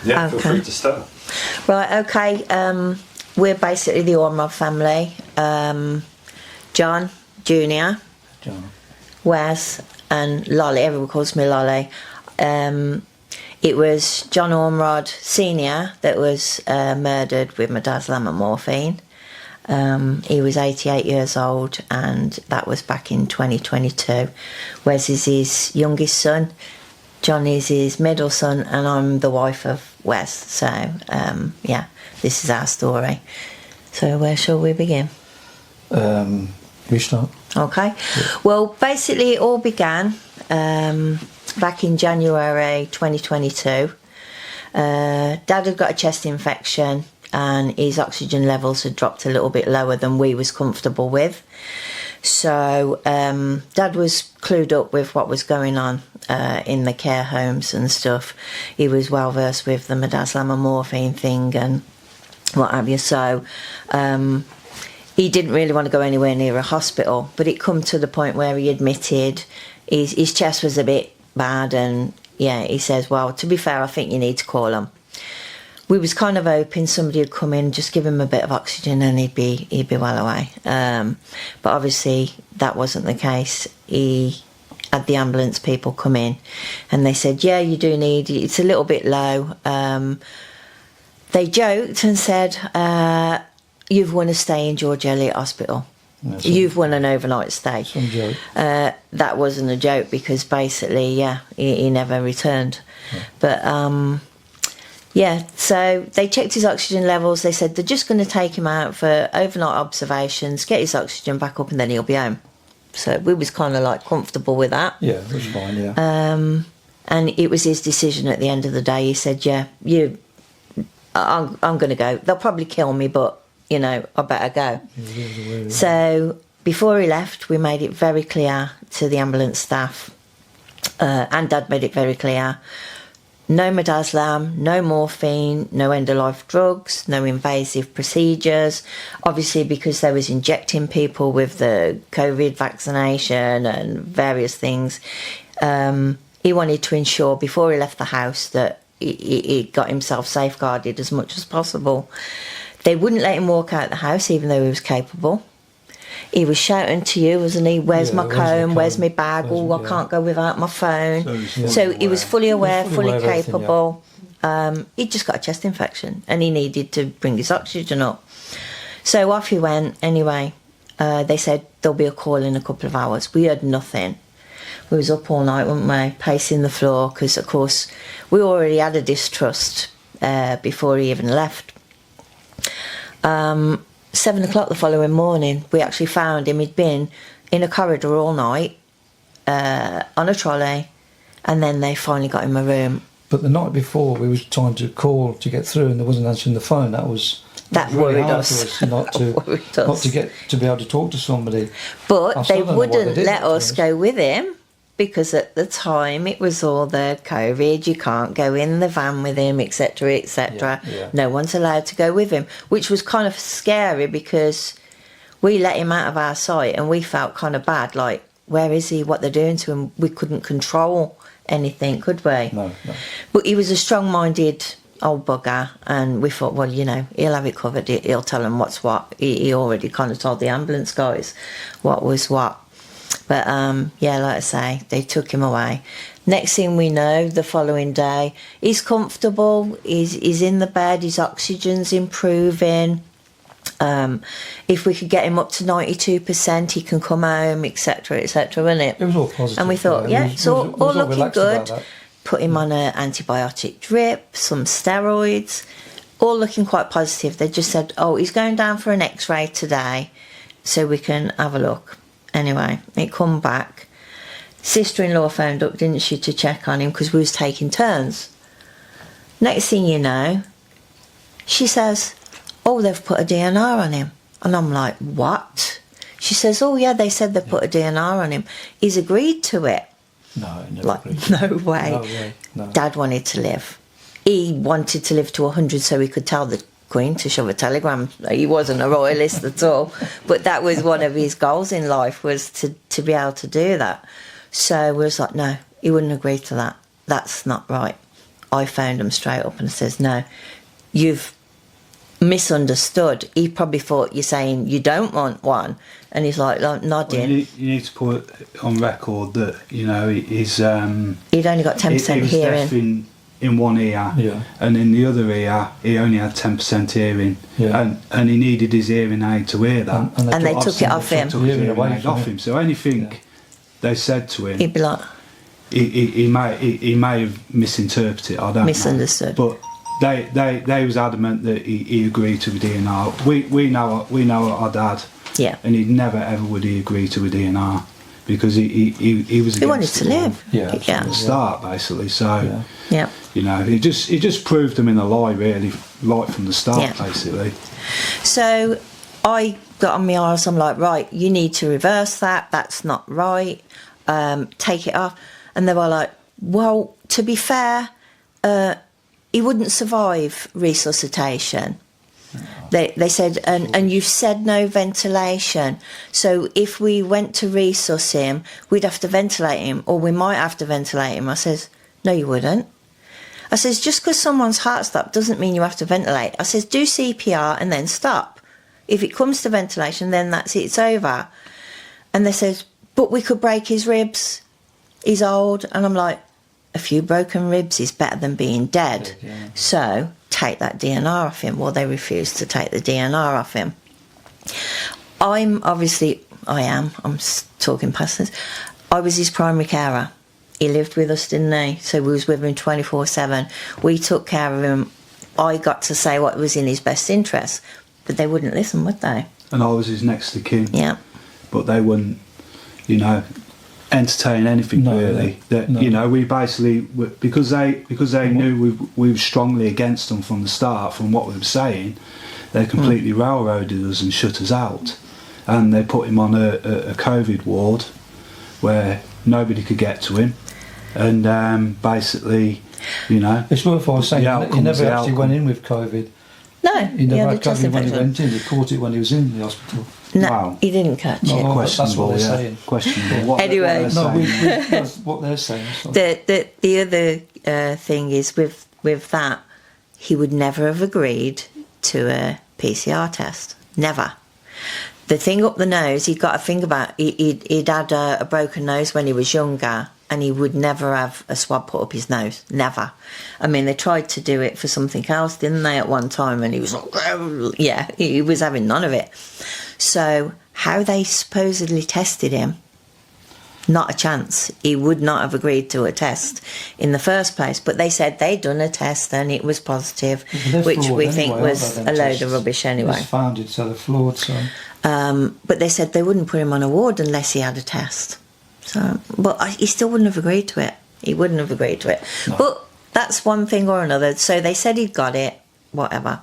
Yeah, feel free to start. Right, okay. We're basically the Ormrod family. John, Junior, Wes, and Lolly. Everyone calls me Lolly. It was John Ormrod Senior that was murdered with midazolam and morphine. He was 88 years old, and that was back in 2022. Wes is his youngest son. John is his middle son, and I'm the wife of Wes. So, yeah, this is our story. So where shall we begin? We start. Okay. Yeah. Well, basically it all began back in January 2022. Dad had got a chest infection and his oxygen levels had dropped a little bit lower than we was comfortable with. So Dad was clued up with what was going on in the care homes and stuff. He was well versed with the midazolam and morphine thing and what have you. So he didn't really want to go anywhere near a hospital, but it come to the point where he admitted his chest was a bit bad, and yeah, he says, well, to be fair, I think you need to call him. We was kind of hoping somebody would come in, just give him a bit of oxygen and he'd be well away. But obviously that wasn't the case. He had the ambulance people come in and they said, yeah, you do need, it's a little bit low. They joked and said, you've won a stay in George Eliot Hospital. You've won an overnight stay. Some joke. That wasn't a joke because basically, yeah, he never returned. Yeah. But yeah, so they checked his oxygen levels. They said they're just going to take him out for overnight observations, get his oxygen back up, and then he'll be home. So we was kind of like comfortable with that. Yeah, it was fine, yeah. And it was his decision at the end of the day. He said, yeah, I'm going to go. They'll probably kill me, but, you know, I better go. So before he left, we made it very clear to the ambulance staff, and Dad made it very clear, no midazolam, no morphine, no end-of-life drugs, no invasive procedures. Obviously, because they was injecting people with the COVID vaccination and various things, he wanted to ensure before he left the house that he got himself safeguarded as much as possible. They wouldn't let him walk out the house, even though he was capable. He was shouting to you, wasn't he? Where's my comb? Where's my bag? I can't go without my phone. So he was fully aware, fully capable. He'd just got a chest infection and he needed to bring his oxygen up. So off he went. Anyway, they said there'll be a call in a couple of hours. We heard nothing. We was up all night, weren't we? Pacing the floor because, of course, we already had a distrust before he even left. 7 o'clock the following morning, we actually found him. He'd been in a corridor all night, on a trolley, and then they finally got him a room. But the night before, we was trying to call to get through, and there wasn't answering the phone. That worried us. Not to get to be able to talk to somebody. But they wouldn't let us go with him. Because at the time it was all the COVID, you can't go in the van with him, etc, etc. Yeah. No one's allowed to go with him, which was kind of scary because we let him out of our sight and we felt kind of bad, like, where is he, what they're doing to him? We couldn't control anything, could we? No. But he was a strong-minded old bugger, and we thought, well, you know, he'll have it covered, he'll tell them what's what. He already kind of told the ambulance guys what was what. But, yeah, like I say, they took him away. Next thing we know, the following day, he's comfortable, he's in the bed, his oxygen's improving. If we could get him up to 92%, he can come home, etc, etc, wasn't it? It was all positive. And we thought, it's all looking good. Put him on an antibiotic drip, some steroids, all looking quite positive. They just said, oh, he's going down for an x-ray today so we can have a look. Anyway, it come back. Sister-in-law phoned up, didn't she, to check on him because we was taking turns. Next thing you know, she says, oh, they've put a DNR on him. And I'm like, what? She says, oh, yeah, they said they put a DNR on him. He's agreed to it. No, no way. No. Dad wanted to live. He wanted to live to 100 so he could tell the Queen to shove a telegram. He wasn't a royalist at all, but that was one of his goals in life, was to be able to do that. So we was like, no, he wouldn't agree to that. That's not right. I phoned him straight up and says, no, you've misunderstood. He probably thought you're saying you don't want one. And he's like nodding. Well, you need to put on record that, you know, he's... He'd only got 10% he was hearing. deaf in one ear, Yeah. and in the other ear he only had 10% hearing, Yeah. and he needed his hearing aid to hear that. And they took it off him. Took his Hearing hearing away aid from off him. him. So anything Yeah. they said to him, He'd be like, he may have misinterpreted. I don't Misunderstood. know. But they was adamant that he agreed to a DNR. We know our dad, yeah. and he never ever would he agree to a DNR because he was. He wanted against to it all live. Yeah, Yeah. At the start, basically. So. Yeah. Yeah. You know, it just proved them in a lie, really, right from the start, Yeah. basically. So I got on my arse. I'm like, right, you need to reverse that. That's not right. Take it off. And they were like, well, to be fair, he wouldn't survive resuscitation. They said, and you've said no ventilation. So if we went to resus him, we'd have to ventilate him, or we might have to ventilate him. I says, no, you wouldn't. I says, just because someone's heart stopped doesn't mean you have to ventilate. I says, do CPR and then stop. If it comes to ventilation, then that's it, it's over. And they said, but we could break his ribs. He's old. And I'm like, a few broken ribs is better than being dead. Yeah. So take that DNR off him. Well, they refused to take the DNR off him. I'm talking past this. I was his primary carer. He lived with us, didn't he? So we was with him 24/7. We took care of him. I got to say what was in his best interest, but they wouldn't listen, would they? And I was his next of kin. Yeah. But they wouldn't, you know, entertain anything No, really. That no. you know, we basically because they knew we were strongly against them from the start, from what we were saying. They completely railroaded us and shut us out, and they put him on a COVID ward where nobody could get to him, and basically, you know, It's worthwhile saying The he outcome's never the actually outcome. went in with COVID. No, He never the had chest COVID when he infection. went in. He caught it when he was in the hospital. No, Wow. he didn't catch No, it. no. That's what questionable. they're Yeah, saying. questionable. What Anyway. what No, they're saying. that's what they're saying. So. The other thing is with that, he would never have agreed to a PCR test. Never. The thing up the nose, he'd got to think about. He'd had a broken nose when he was younger, and he would never have a swab put up his nose. Never. I mean, they tried to do it for something else, didn't they, at one time? And he was like, "Oh," yeah, he was having none of it. So how they supposedly tested him, not a chance. He would not have agreed to a test in the first place. But they said they'd done a test and it was positive, They're which flawed we think anyway, was aren't a they, them load tests? of rubbish It anyway. was founded, so they're flawed. So But they said they wouldn't put him on a ward unless he had a test. So, but he still wouldn't have agreed to it. He wouldn't have agreed to it. No. But that's one thing or another. So they said he'd got it, whatever.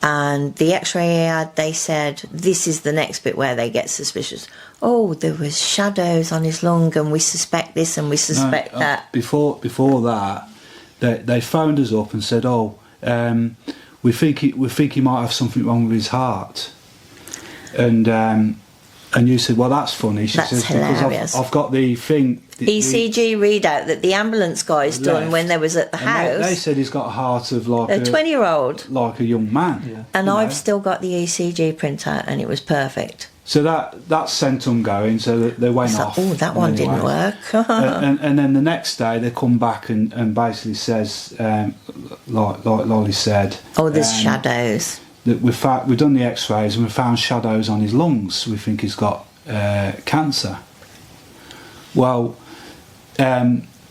And the x-ray he had, they said, this is the next bit where they get suspicious. Oh, there was shadows on his lung and we suspect this and we suspect that. Before that, they phoned us up and said, "Oh, we think he might have something wrong with his heart." And you said, "Well, that's funny." She That's says, hilarious. "Because I've got the thing." ECG readout that the ambulance guys done Left. when they was at the And house. They said he's got a heart of like a 20-year-old. like a young man. yeah. And you know. I've still got the ECG printout and it was perfect. So that sent them going. So that they went So, off. oh, that one didn't anyway. work. and then the next day they come back and basically says, like Lolly said, Oh, there's shadows. that we've done the X-rays and we found shadows on his lungs. We think he's got cancer. Well,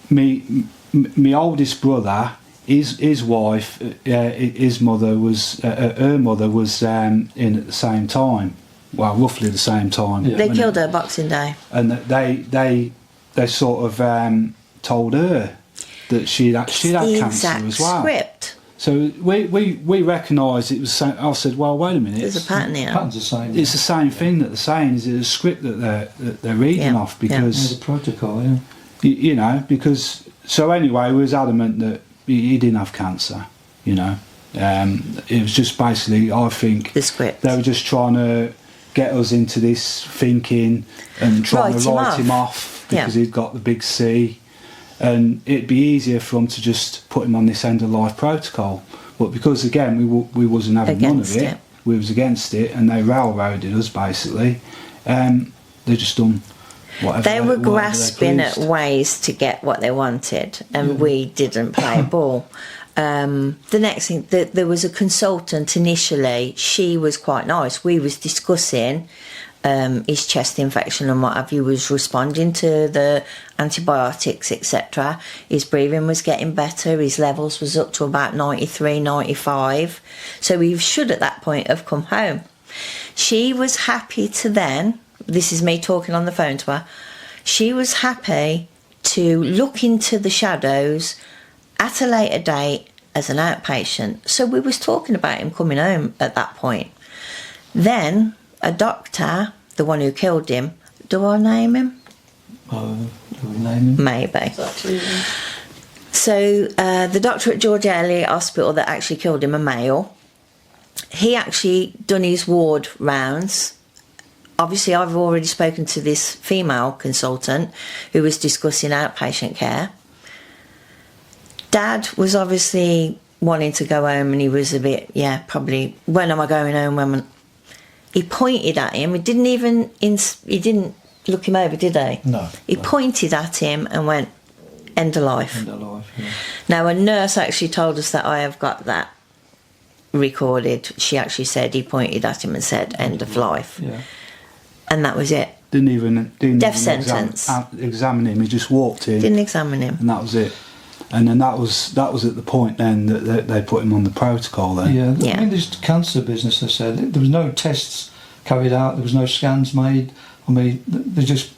me oldest brother, his wife, his mother was her mother was in at the same time. Well, roughly the same time. Yeah. They And killed her Boxing Day. and they sort of told her that she'd had The cancer exact as well. script. So we recognised it was. I said, "Well, wait a minute. There's a pattern here. Pattern's the same. It's the same thing that they're saying. Is it a script that they're reading Yeah, off? There's Because a protocol. Yeah. you know, because so anyway, we was adamant that he didn't have cancer. You know, it was just basically. I think The script. they were just trying to get us into this thinking and trying Write to him write off. him off because Yeah. he'd got the big C. and it'd be easier for them to just put him on this end of life protocol. But because again we wasn't having Against none of it, we was against it, and they railroaded us basically. They just done whatever They were whatever grasping they at pleased. ways to get what they wanted, and we didn't play ball. The next thing, there was a consultant initially. She was quite nice. We was discussing his chest infection and what have you, was responding to the antibiotics, etc. His breathing was getting better. His levels was up to about 93, 95. So he should at that point have come home. She was happy to then, this is me talking on the phone to her, she was happy to look into the shadows at a later date as an outpatient. So we was talking about him coming home at that point. Then a doctor, the one who killed him, do I name him? Do we name him? Maybe. So the doctor at George Eliot Hospital that actually killed him, a male, he actually done his ward rounds. Obviously, I've already spoken to this female consultant who was discussing outpatient care. Dad was obviously wanting to go home, and he was a bit, probably, when am I going home? He pointed at him. He didn't look him over, did he? No. He pointed at him and went, end of life. End of life, yeah. Now, a nurse actually told us that I have got that recorded. She actually said he pointed at him and said, end of life. Yeah. And that was it. Didn't even Death sentence. Examine him. He just walked in. Didn't examine him. And that was it. And then that was at the point then that they put him on the protocol then. Yeah. I mean, this cancer business, they said, there was no tests carried out, there was no scans made. I mean, they just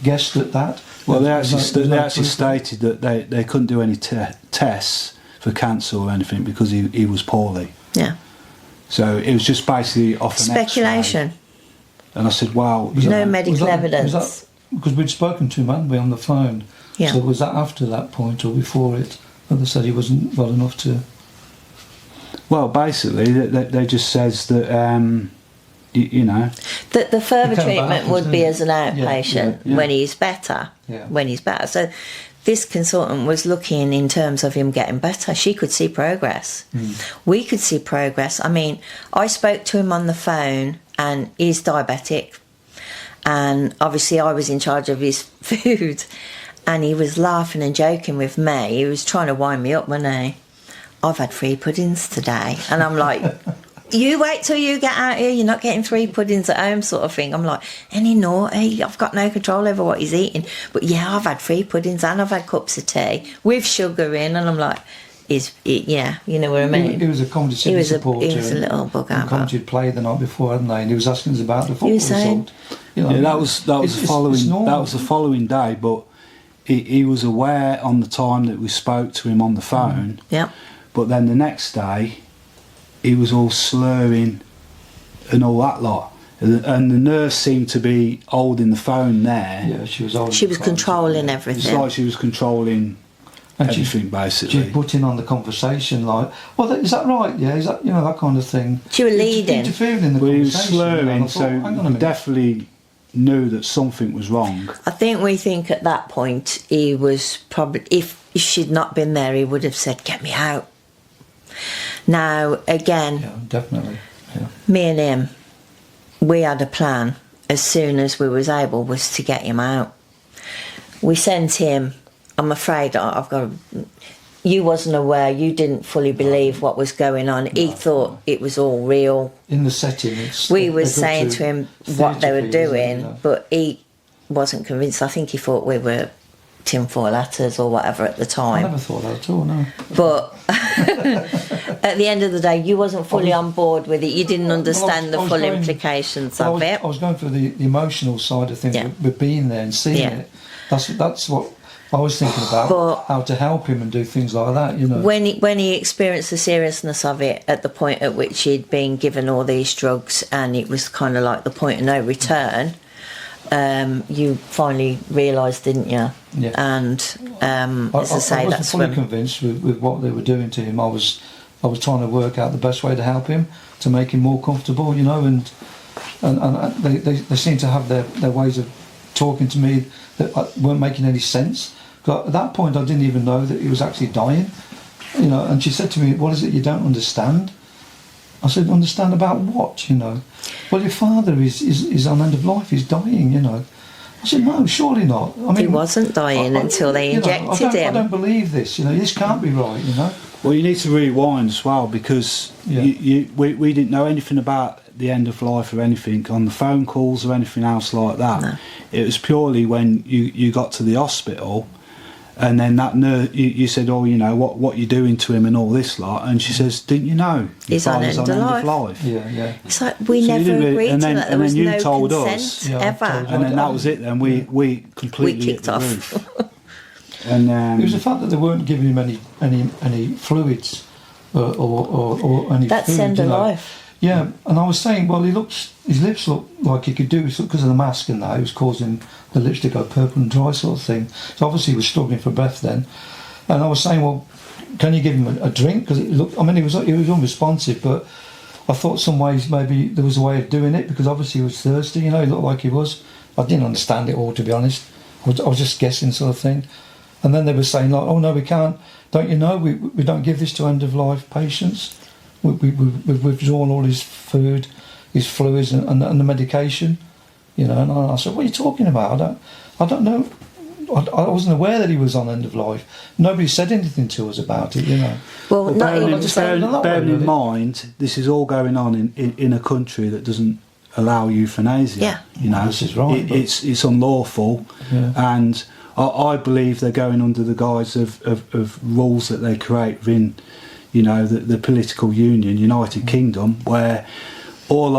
guessed at that. Well, they There was actually, no they actually proof. stated that they couldn't do any tests for cancer or anything because he was poorly. Yeah. So it was just basically off an X-ray. Speculation. And I said, wow. No you know, medical evidence. Because we'd spoken to him, hadn't we, on the phone? Yeah. So was that after that point or before it? That they said he wasn't well enough to... Well, basically, they just says that, you know... That the further It came treatment back, would be as wasn't an it? outpatient Yeah. when he's better. Yeah. When he's better. So this consultant was looking in terms of him getting better. She could see progress. We could see progress. I mean, I spoke to him on the phone, and he's diabetic. And obviously I was in charge of his food. And he was laughing and joking with me. He was trying to wind me up, wasn't he? I've had 3 puddings today. And I'm like, you wait till you get out here. You're not getting 3 puddings at home, sort of thing. I'm like, any naughty? I've got no control over what he's eating. But yeah, I've had 3 puddings and I've had cups of tea with sugar in. And I'm like, yeah, you know what I mean? He was a Comedy City supporter. He was a little bug out. Comedy had played the night before, hadn't they? And he was asking us about the football was saying- result. You know, Yeah, that was it's the following day, but he was aware on the time that we spoke to him on the phone. Yeah. But then the next day, he was all slurring and all that lot. And the nurse seemed to be holding the phone there. Yeah, she was holding She was the phone. controlling It's everything. like she was controlling And everything, basically. She put in on the conversation like, well, is that right? Yeah, is that, you know, that kind of thing. She was leading. Interfering in the Well, he was conversation. And I slurring, thought, so hang on a we minute. definitely knew that something was wrong. I think we think at that point he was probably, if she'd not been there, he would have said, get me out. Now, again, Yeah, definitely. Yeah. me and him, we had a plan as soon as we was able, was to get him out. We sent him, I'm afraid I've got you wasn't aware, you didn't fully believe what was going on. He thought it was all real. In the setting, it's... We they were go saying to him what they were theatre fees, doing, you know. but he wasn't convinced. I think he thought we were tinfoil hatters or whatever at the I time. never thought that at all, no. But at the end of the day, you wasn't fully on board with it. You didn't understand the I was full going- implications Well, of it. I was going for the emotional side of things, Yeah. with being there and seeing Yeah. it. That's what I was thinking about, But- how to help him and do things like that, you know. When he experienced the seriousness of it at the point at which he'd been given all these drugs and it was kind of like the point of no return, you finally realised, didn't you? Yeah. And as I say, wasn't that's fully when... convinced with what they were doing to him. I was trying to work out the best way to help him, to make him more comfortable, you know, and they seem to have their ways of talking to me that weren't making any sense. 'Cause at that point, I didn't even know that he was actually dying. You know, and she said to me, "What is it you don't understand?" I said, "Understand about what? You know?" "Well, your father is on end of life. He's dying. You know." I said, "No, surely not. I mean, He wasn't dying until they injected I him. don't believe this. You know, this can't be right. You know." Well, you need to rewind as well, because Yeah. we didn't know anything about the end of life or anything on the phone calls or anything else like that. No. It was purely when you got to the hospital, and then that nurse, you said, "Oh, you know what you're doing to him and all this lot," and she says, "Didn't you know your He's on father's end of life." Yeah. It's like we So you never didn't really- agreed and to then- that. There and was then you no told consent us. Yeah, I ever. told you. And then that was it. Then we completely kicked hit the off. roof. And It was the fact that they weren't giving him any fluids or any That's food. end you of know. life. Yeah, and I was saying, well, his lips look like he could do it because of the mask and that. It was causing the lips to go purple and dry, sort of thing. So obviously he was struggling for breath then. And I was saying, well, can you give him a drink? Because it looked, I mean, he was unresponsive, but I thought some ways maybe there was a way of doing it, because obviously he was thirsty. You know, he looked like he was. I didn't understand it all, to be honest. I was just guessing, sort of thing. And then they were saying, like, "Oh no, we can't. Don't you know? We don't give this to end of life patients. We've withdrawn all his food, his fluids, and the medication." You know, and I said, "What are you talking about? I don't know. I wasn't aware that he was on end of life. Nobody said anything to us about it. You know." Well, Well, not even bearing in mind, this is all going on in a country that doesn't allow euthanasia. Yeah. You know, This is right, but- It's unlawful, Yeah. and I believe they're going under the guise of rules that they create within, you know, the political union, United Kingdom, where all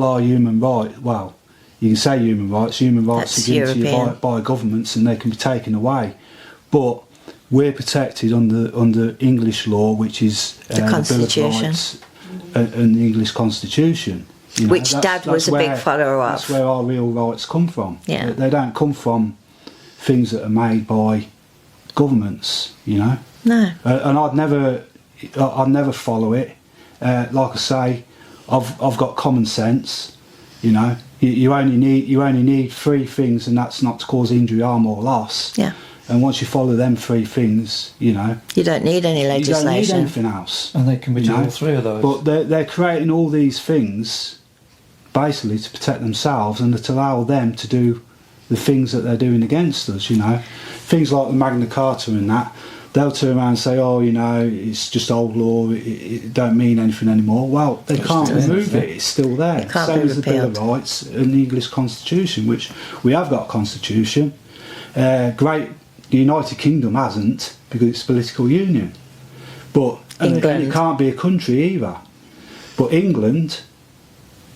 our human rights. Well, you can say human rights That's are given to you European. by governments, and they can be taken away, but we're protected under English law, which is The Bill of Constitution. Rights and the English Constitution. You know, Which Dad was a big follower of. That's where our real rights come from. Yeah. They don't come from things that are made by governments, you know. No. And I'd never follow it. Like I say, I've got common sense. You know, you only need three things, and that's not to cause injury, harm, or loss. Yeah. And once you follow them three things, you know, You don't need any you don't need legislation. anything else. And they can be You know, all three of those. But they're creating all these things basically to protect themselves and to allow them to do the things that they're doing against us, you know. Things like the Magna Carta and that, they'll turn around and say, "Oh, you know, it's just old law, it don't mean anything anymore." Well, they can't still remove there. it, it's still there. It can't Same be as the Bill of repealed. Rights and the English Constitution, which we have got a constitution. Great, the United Kingdom hasn't, because it's a political union. But and England. it can't be a country either. But England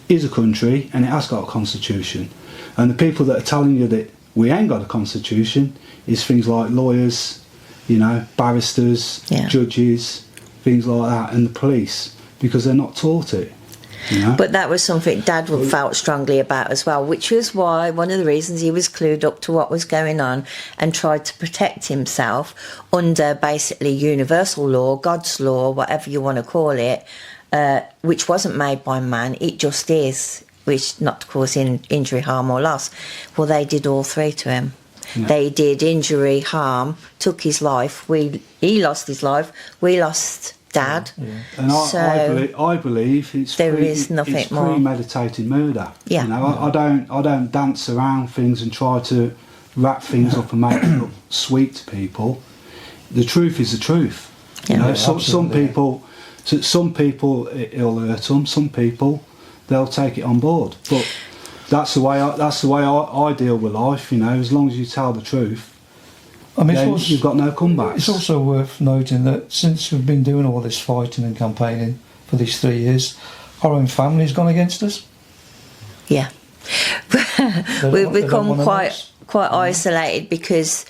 is a country, and it has got a constitution. And the people that are telling you that we ain't got a constitution is things like lawyers, you know, barristers, Yeah. judges, things like that, and the police, because they're not taught it. You know? But that was something Dad felt strongly about as well, which was why one of the reasons he was clued up to what was going on and tried to protect himself under basically universal law, God's law, whatever you want to call it, which wasn't made by man, it just is, which not to cause injury, harm or loss. Well, they did all three to him. Yeah. They did injury, harm, took his life. He lost his life. We lost Dad. And So I believe it's there is nothing it's more. premeditated murder. Yeah. You know, I don't dance around things and try to wrap things up and make it look sweet to people. The truth is the truth. Yeah. You know, Yeah, some absolutely. people it'll hurt them. Some people they'll take it on board. But that's the way I deal with life. You know, as long as you tell the truth, I mean, then you've got no comebacks. it's also worth noting that since we've been doing all this fighting and campaigning for these 3 years, our own family's gone against us. Yeah. They We've don't- they don't become wanna quite know. isolated because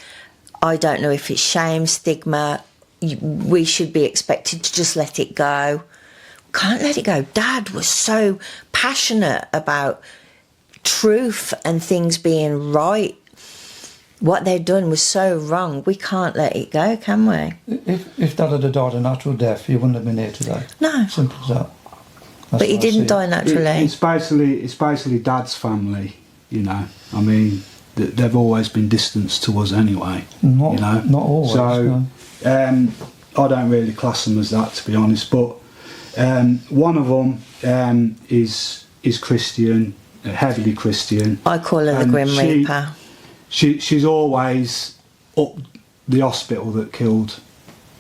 I don't know if it's shame, stigma. We should be expected to just let it go. Can't let it go. Dad was so passionate about truth and things being right. What they'd done was so wrong. We can't let it go, can we? If Dad had died a natural death, he wouldn't have been here today. No. Simple as that. That's But he what I see didn't it. die naturally. It's basically Dad's family, you know. I mean, they've always been distanced to us anyway. Not, you know, not always. So no. I don't really class them as that, to be honest. But one of them is Christian, heavily Christian. I call her the and Grim Reaper. She's always up the hospital that killed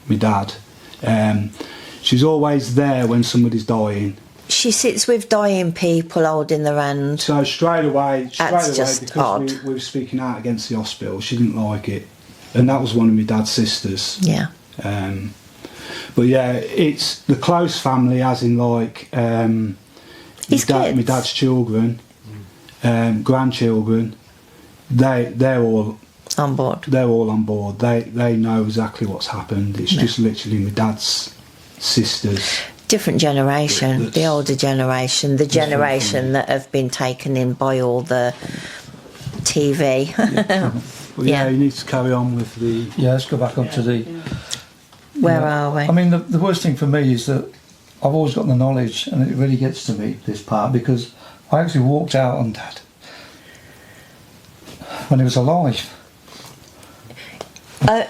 my dad. She's always there when somebody's dying. She sits with dying people holding their hand. So straight away, just because odd. we were speaking out against the hospital, she didn't like it, and that was one of my dad's sisters. Yeah. But yeah, it's the close family, as in like my His kids. dad's children, grandchildren. They're all On board. They're all on board. They know exactly what's happened. It's just literally my dad's sisters. Different generation, the older generation, the generation that have been taken in by all the TV. Well, yeah, you need to carry on with the... Yeah, let's go back onto the... Where are we? I mean, the worst thing for me is that I've always got the knowledge, and it really gets to me, this part, because I actually walked out on Dad when he was alive.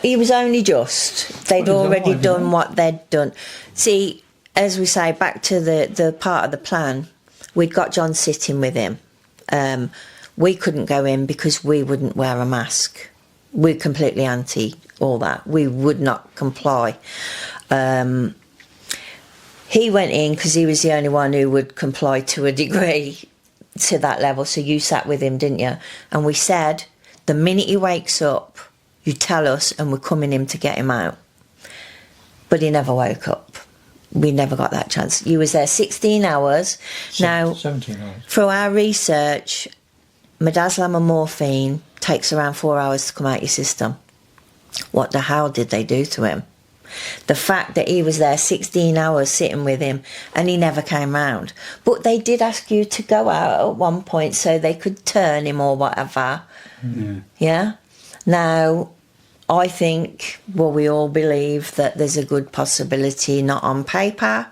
He was only just. They'd Well, he's already alive, done yeah. what they'd done. See, as we say, back to the part of the plan, we'd got John sitting with him. We couldn't go in because we wouldn't wear a mask. We're completely anti all that. We would not comply. He went in because he was the only one who would comply to a degree to that level. So you sat with him, didn't you? And we said, the minute he wakes up, you tell us and we're coming in to get him out. But he never woke up. We never got that chance. You was there 16 hours. Now, 17 hours. through our research, midazolam and morphine takes around 4 hours to come out your system. What the hell did they do to him? The fact that he was there 16 hours sitting with him and he never came round. But they did ask you to go out at one point so they could turn him or whatever. Yeah? Now, I think, well, we all believe that there's a good possibility, not on paper,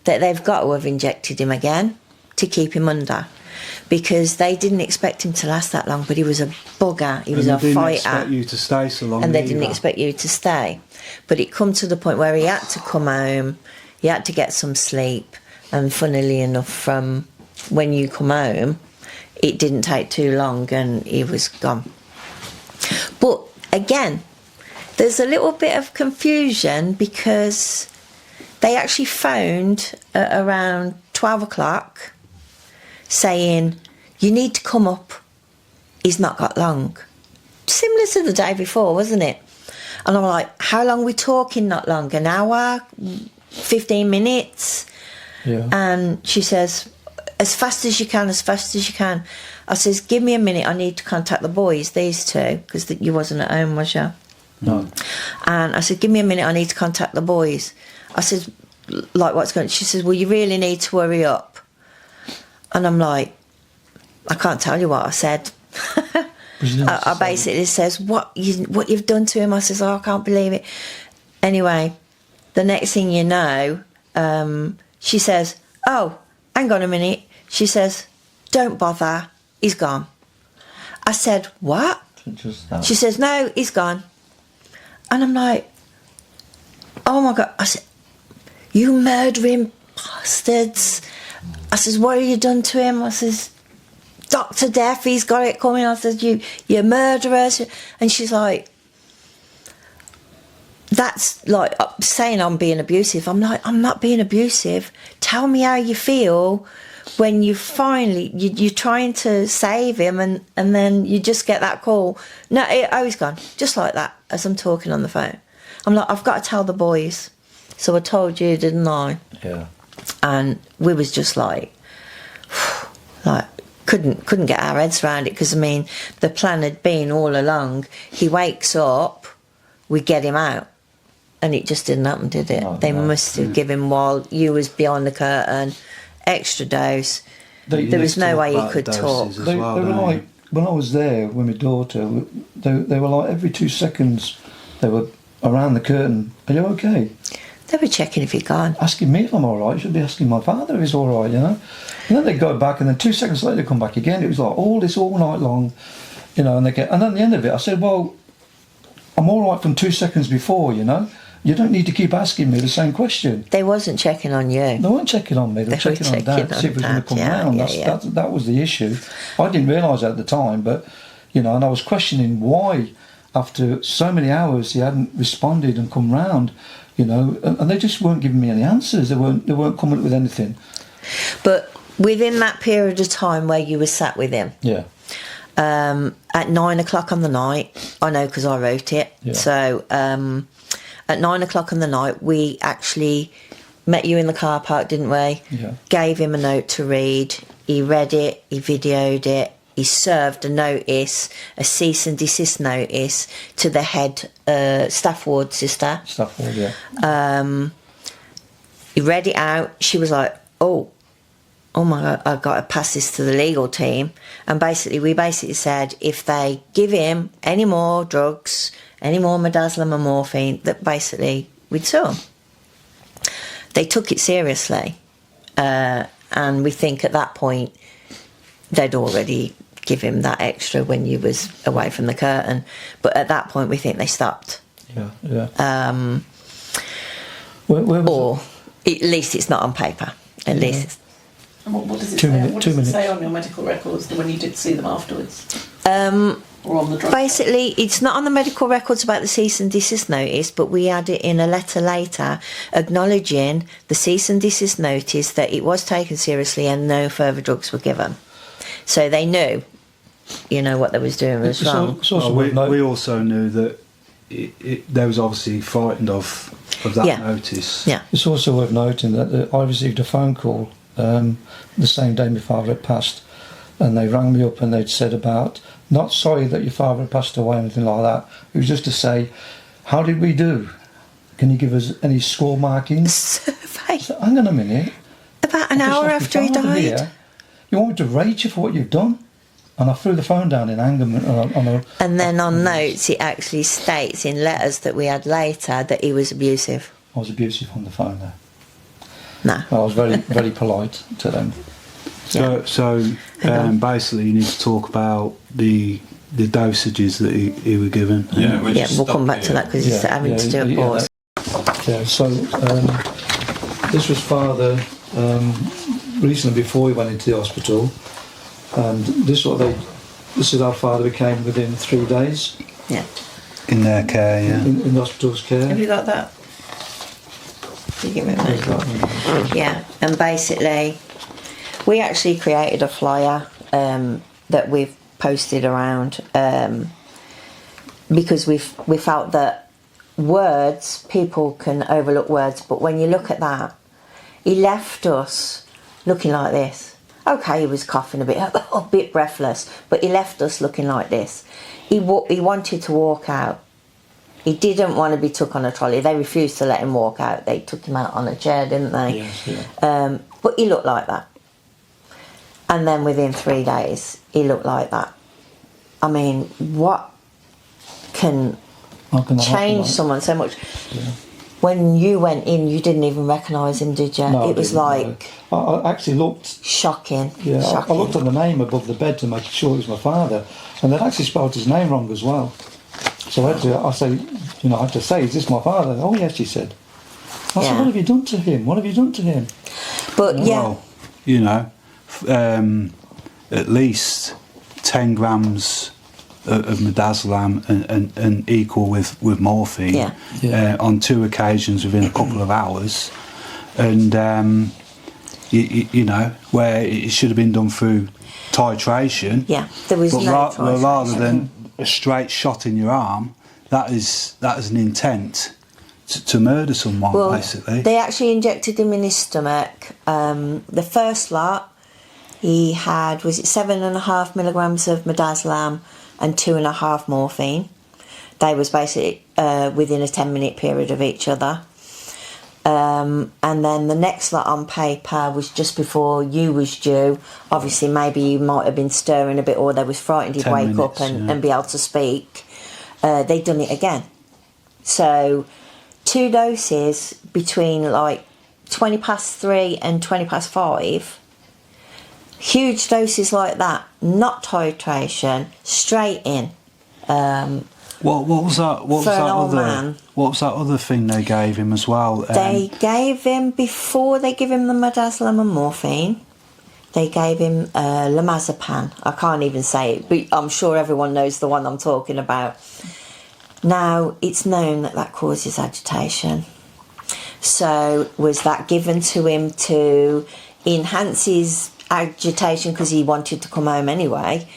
that they've got to have injected him again to keep him under. Because they didn't expect him to last that long, but he was a bugger, he was a They didn't fighter. expect you to stay so long. And they didn't either. expect you to stay. But it come to the point where he had to come home, he had to get some sleep, and funnily enough, from when you come home, it didn't take too long and he was gone. But again, there's a little bit of confusion because they actually phoned at around 12 o'clock saying, you need to come up, he's not got long. Similar to the day before, wasn't it? And I'm like, how long are we talking? Not long, an hour, 15 minutes? Yeah. And she says, as fast as you can, as fast as you can. I says, give me a minute, I need to contact the boys, these two, because you wasn't at home, was you? No. And I said, give me a minute, I need to contact the boys. I said, like, what's going on? She says, well, you really need to hurry up. And I'm like, I can't tell you what I said. I basically says, what you've done to him? I says, oh, I can't believe it. Anyway, the next thing you know, she says, oh, hang on a minute. She says, don't bother, he's gone. I said, what? She says, no, he's gone. And I'm like, oh my God. I said, you murdering bastards. I says, what have you done to him? I says, Dr. Death, he's got it coming. I said, you're murderers. And she's like, that's like saying I'm being abusive. I'm like, I'm not being abusive. Tell me how you feel when you finally, you're trying to save him and then you just get that call. No, he's gone. Just like that, as I'm talking on the phone. I'm like, I've got to tell the boys. So I told you, didn't I? Yeah. And we was just like couldn't get our heads around it, because I mean the plan had been all along, he wakes up, we get him out, and it just didn't happen, did it? They must have given him, while you was behind the curtain, extra dose. There was no way he could talk. They were like, when I was there with my daughter, they were like every 2 seconds they were around the curtain, are you okay? They were checking if he'd gone. Asking me if I'm alright, should be asking my father if he's alright, you know. And then they'd go back, and then 2 seconds later they'd come back again. It was like all night long. you know, and at the end of it, I said, well, I'm all right from 2 seconds before, you know. You don't need to keep asking me the same question. They wasn't checking on you. They weren't checking on me. They were checking on Dad to see if he was going to come round. That was the issue. I didn't realise at the time, but, you know, and I was questioning why, after so many hours, he hadn't responded and come round, you know, and they just weren't giving me any answers. They weren't coming up with anything. But within that period of time where you were sat with him, Yeah. At 9 o'clock on the night, I know because I wrote it. Yeah. So at 9 o'clock on the night, we actually met you in the car park, didn't we? Yeah. Gave him a note to read. He read it. He videoed it. He served a notice, a cease and desist notice, to the head staff ward sister. Staff ward, yeah. He read it out. She was like, oh my God, I've got to pass this to the legal team. And we basically said, if they give him any more drugs, any more midazolam and morphine, that basically we'd sue him. They took it seriously. And we think at that point, they'd already give him that extra when you was away from the curtain. But at that point, we think they stopped. Yeah. Where was or at least it's not on paper. At least it's... And what does it 2 say? minutes, What 2 does it say minutes. on your medical records when you did see them afterwards? Or on the drug? Basically, it's not on the medical records about the cease and desist notice, but we had it in a letter later acknowledging the cease and desist notice, that it was taken seriously and no further drugs were given. So they knew, you know, what they was doing was wrong. It's also worth noting- we also knew that they was obviously frightened of that Yeah. notice. Yeah. It's also worth noting that I received a phone call the same day my father had passed, and they rang me up and they'd said about, not sorry that your father had passed away or anything like that, it was just to say, how did we do? Can you give us any score markings? Survey. So, hang on a minute. About an I just hour lost after my he father died. here. You want me to rate you for what you've done? And I threw the phone down in anger. And then on notes, it actually states in letters that we had later that he was abusive. I was abusive on the phone there. No. I was very, very polite to them. So basically, you need to talk about the dosages that he were given. Yeah, Yeah, we'll come back to that because he's having to do a pause. Yeah, so this was Father recently before he went into the hospital, and this is how Father became within 3 days Yeah. In their care, yeah. in the hospital's care. Have you got that? You give me a minute. Yeah, and basically, we actually created a flyer that we've posted around because we felt that words, people can overlook words, but when you look at that, he left us looking like this. Okay, he was coughing a bit breathless, but he left us looking like this. He wanted to walk out. He didn't want to be took on a trolley. They refused to let him walk out. They took him out on a chair, didn't they? Yes, yeah. But he looked like that. And then within 3 days, he looked like that. I mean, what can How can that happen change like- someone so much? Yeah. When you went in, you didn't even recognise him, did you? No, I It was didn't, like no. I actually looked. shocking. Yeah, I shocking. looked at the name above the bed to make sure it was my father, and they'd actually spelled his name wrong as well. So I had to say, is this my father? Oh yes, she said. I said, Yeah. what have you done to him? What have you done to him? But yeah, Well, you know, at least 10 grams of midazolam and equal with morphine Yeah. Yeah. on 2 occasions within a couple of hours, and you know, where it should have been done through titration. yeah, there was But no rather titration. than a straight shot in your arm, that is an intent to murder someone, Well, basically. they actually injected him in his stomach. The first lot, he had, was it 7.5 milligrams of midazolam and 2.5 morphine. They was basically within a 10-minute period of each other. And then the next lot on paper was just before you was due. Obviously, maybe you might have been stirring a bit, or they was frightened he'd 10 wake minutes, up and, yeah. and be able to speak. They'd done it again. So 2 doses between like 3:20 and 5:20, Huge doses like that, not titration, straight in. What was that? What was For an that old other? man. What was that other thing they gave him as well? They gave him, before they give him the midazolam and morphine, they gave him lamazepam. I can't even say it, but I'm sure everyone knows the one I'm talking about. Now, it's known that causes agitation. So, was that given to him to enhance his agitation because he wanted to come home anyway?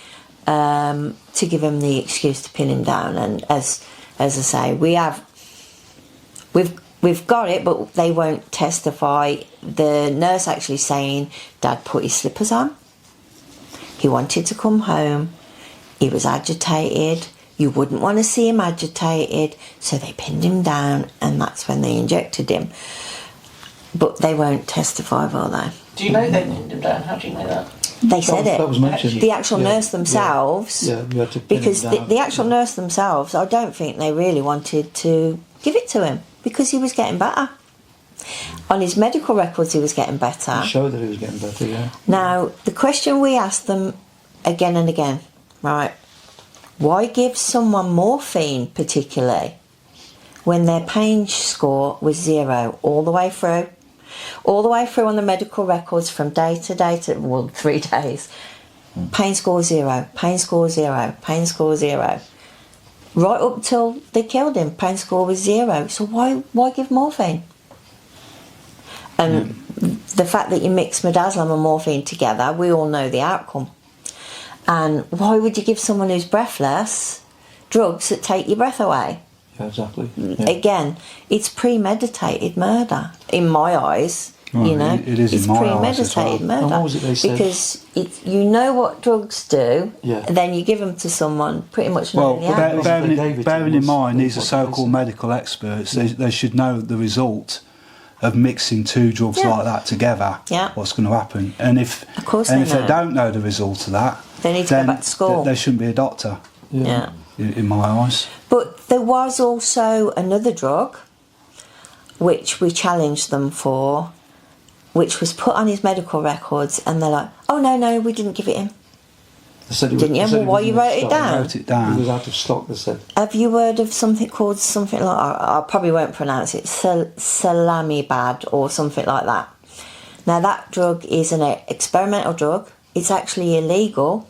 To give him the excuse to pin him down, and as I say, we've got it, but they won't testify. The nurse actually saying Dad put his slippers on. He wanted to come home. He was agitated. You wouldn't want to see him agitated, so they pinned him down, and that's when they injected him. But they won't testify, will they? Do you know they pinned him down? How do you know that? They said it. That was mentioned. The actual nurse themselves, Yeah, you had to pin because him the, down. the actual nurse themselves, I don't think they really wanted to give it to him because he was getting better. On his medical records, he was getting better. It showed that he was getting better, yeah. Now, the question we asked them again and again, right, why give someone morphine particularly when their pain score was 0 all the way through? All the way through on the medical records from day to day to, well, 3 days. Pain score 0, pain score 0, pain score 0. Right up till they killed him, pain score was 0. So why give morphine? And the fact that you mix midazolam and morphine together, we all know the outcome. And why would you give someone who's breathless drugs that take your breath away? Yeah, exactly. Yeah. Again, it's premeditated murder in my eyes. Well, you know, it is in it's my eyes as well. premeditated murder. And what was it they said? Because you know what drugs do, Yeah. and then you give them to someone pretty much knowing Well, the outcome. bearing in mind, these are what they so-called said. medical experts. They should know the result of mixing 2 drugs Yeah. like that together. Yeah. What's going to happen? And if Of course and they if they know. don't know the result of that, They need to go then back to school. They shouldn't be a doctor, Yeah. in my eyes. But there was also another drug which we challenged them for, which was put on his medical records, and they're like, oh no, we didn't give it him. They said he Didn't you? they said Well, he why was you in wrote it stock. down? Wrote it down. He was out of stock, they said. Have you heard of something called something like, I probably won't pronounce it, salamibad or something like that. Now that drug is an experimental drug. It's actually illegal.